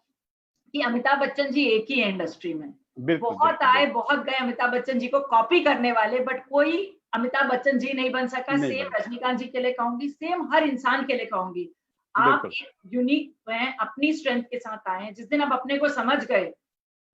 कि अमिताभ बच्चन जी एक ही है इंडस्ट्री में, बहुत आए बहुत गए अमिताभ बच्चन जी को कॉपी करने वाले, बट कोई अमिताभ बच्चन जी नहीं बन सका। सेम रजनीकांत जी के लिए कहूंगी, सेम हर इंसान के लिए कहूंगी, आप एक यूनिक हैं, अपनी स्ट्रेंथ के साथ आए हैं। जिस दिन आप अपने को समझ गए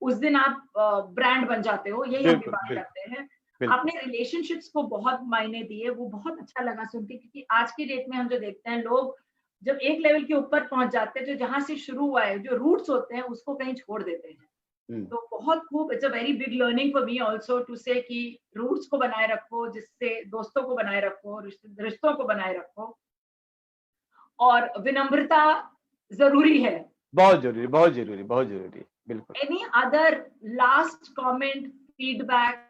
उस दिन आप ब्रांड बन जाते हो, यही हम भी बात करते हैं। आपने रिलेशनशिप्स को बहुत मायने दिए, वो बहुत अच्छा लगा सुन के, क्योंकि आज की डेट में हम जो देखते हैं, लोग जब एक लेवल के ऊपर पहुंच जाते हैं, जो जहां से शुरू हुआ है, जो रूट्स होते हैं, उसको कहीं छोड़ देते हैं। तो बहुत खूब, it's a very big learning for me also to say कि रूट्स को बनाए रखो, जिससे दोस्तों को बनाए रखो, रिश्तों को बनाए रखो, और विनम्रता जरूरी है, बहुत जरूरी, बहुत जरूरी, बहुत जरूरी, बिल्कुल। Any other last comment, feedback,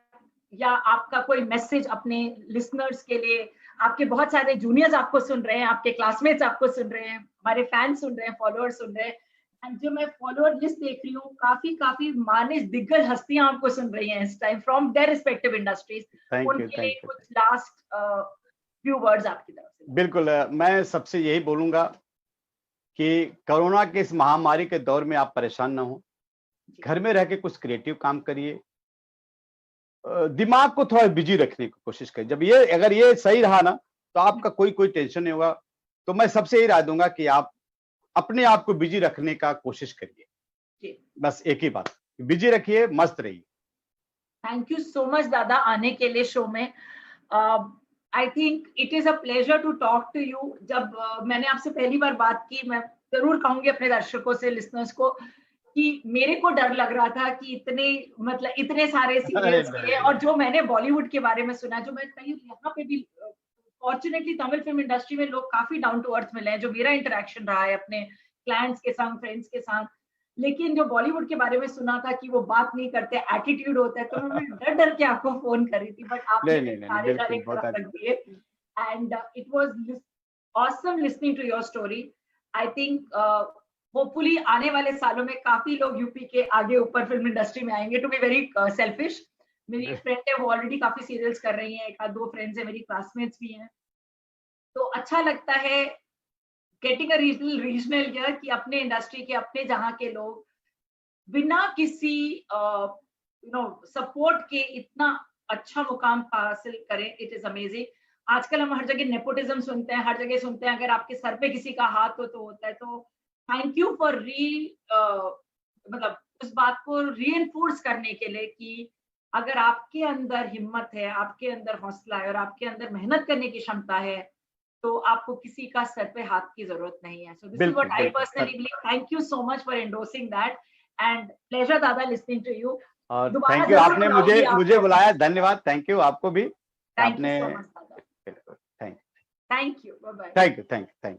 या आपका कोई मैसेज अपने लिसनर्स के लिए? आपके बहुत सारे जूनियर्स आपको सुन रहे हैं, आपके क्लासमेट्स आपको सुन रहे हैं, हमारे फैंस सुन रहे हैं, फॉलोअर्स सुन रहे हैं, एंड जो मैं फॉलोअर लिस्ट देख रही हूँ, काफी मानिस दिग्गज हस्तियां आपको सुन रही हैं इस time from their respective industries. उनके लिए कुछ लास्ट फ्यू वर्ड्स आपकी तरफ से? बिल्कुल, मैं सबसे यही बोलूंगा कि कोरोना के इस महामारी के दौर में आप परेशान ना हो, घर में रह के कुछ क्रिएटिव काम करिए, दिमाग को थोड़ा बिजी रखने की कोशिश करिए। जब ये अगर ये सही रहा ना, तो आपका कोई टेंशन नहीं होगा। तो मैं सबसे यही राय दूंगा कि आप अपने आप को बिजी रखने का कोशिश करिए, बस एक ही बात, बिजी रखिए, मस्त रहिए। थैंक यू सो मच दादा आने के लिए शो में। I think it is a pleasure to talk to you. जब मैंने आपसे पहली बार बात की, मैं जरूर कहूंगी अपने दर्शकों से, लिसनर्स को, कि मेरे को डर लग रहा था कि इतने सारे सीरियल्स किए, और जो मैंने बॉलीवुड के बारे में सुना, जो मैं कहीं यहाँ पे भी फॉर्चुनेटली तमिल फिल्म इंडस्ट्री में लोग काफी डाउन टू अर्थ मिले हैं, जो मेरा इंटरेक्शन रहा है अपने क्लाइंट्स के साथ, फ्रेंड्स के साथ, लेकिन जो बॉलीवुड के बारे में सुना था कि वो बात नहीं करते, एटीट्यूड होता है, तो मैं डर के आपको फोन करी थी, बट आपने सारे रख दिए, and it was awesome listening to your story. I think hopefully आने वाले सालों में काफी लोग यूपी के आगे ऊपर फिल्म इंडस्ट्री में आएंगे। टू बी वेरी सेल्फिश, मेरी फ्रेंड है, वो ऑलरेडी काफी सीरियल्स कर रही हैं, एक आध दो फ्रेंड्स है, मेरी क्लासमेट्स भी हैं, तो अच्छा लगता है गेटिंग अ रीजनल ईयर कि अपने इंडस्ट्री के, अपने जहाँ के लोग बिना किसी सपोर्ट के इतना अच्छा मुकाम हासिल करें। It is amazing. आजकल हम हर जगह नेपोटिज्म सुनते हैं, हर जगह सुनते हैं अगर आपके सर पे किसी का हाथ हो तो होता है। तो थैंक यू फॉर उस बात को रीइंफोर्स करने के लिए कि अगर आपके अंदर हिम्मत है, आपके अंदर हौसला है और आपके अंदर मेहनत करने की क्षमता है, तो आपको किसी का सर पे हाथ की जरूरत नहीं है। So this is what I personally believe. Thank you so much for endorsing that, and pleasure दादा लिसनिंग टू यू। और थैंक यू, आपने मुझे बुलाया, धन्यवाद। थैंक यू आपको भी। थैंक यू सो मच दादा। Thank you, bye bye. Thank you.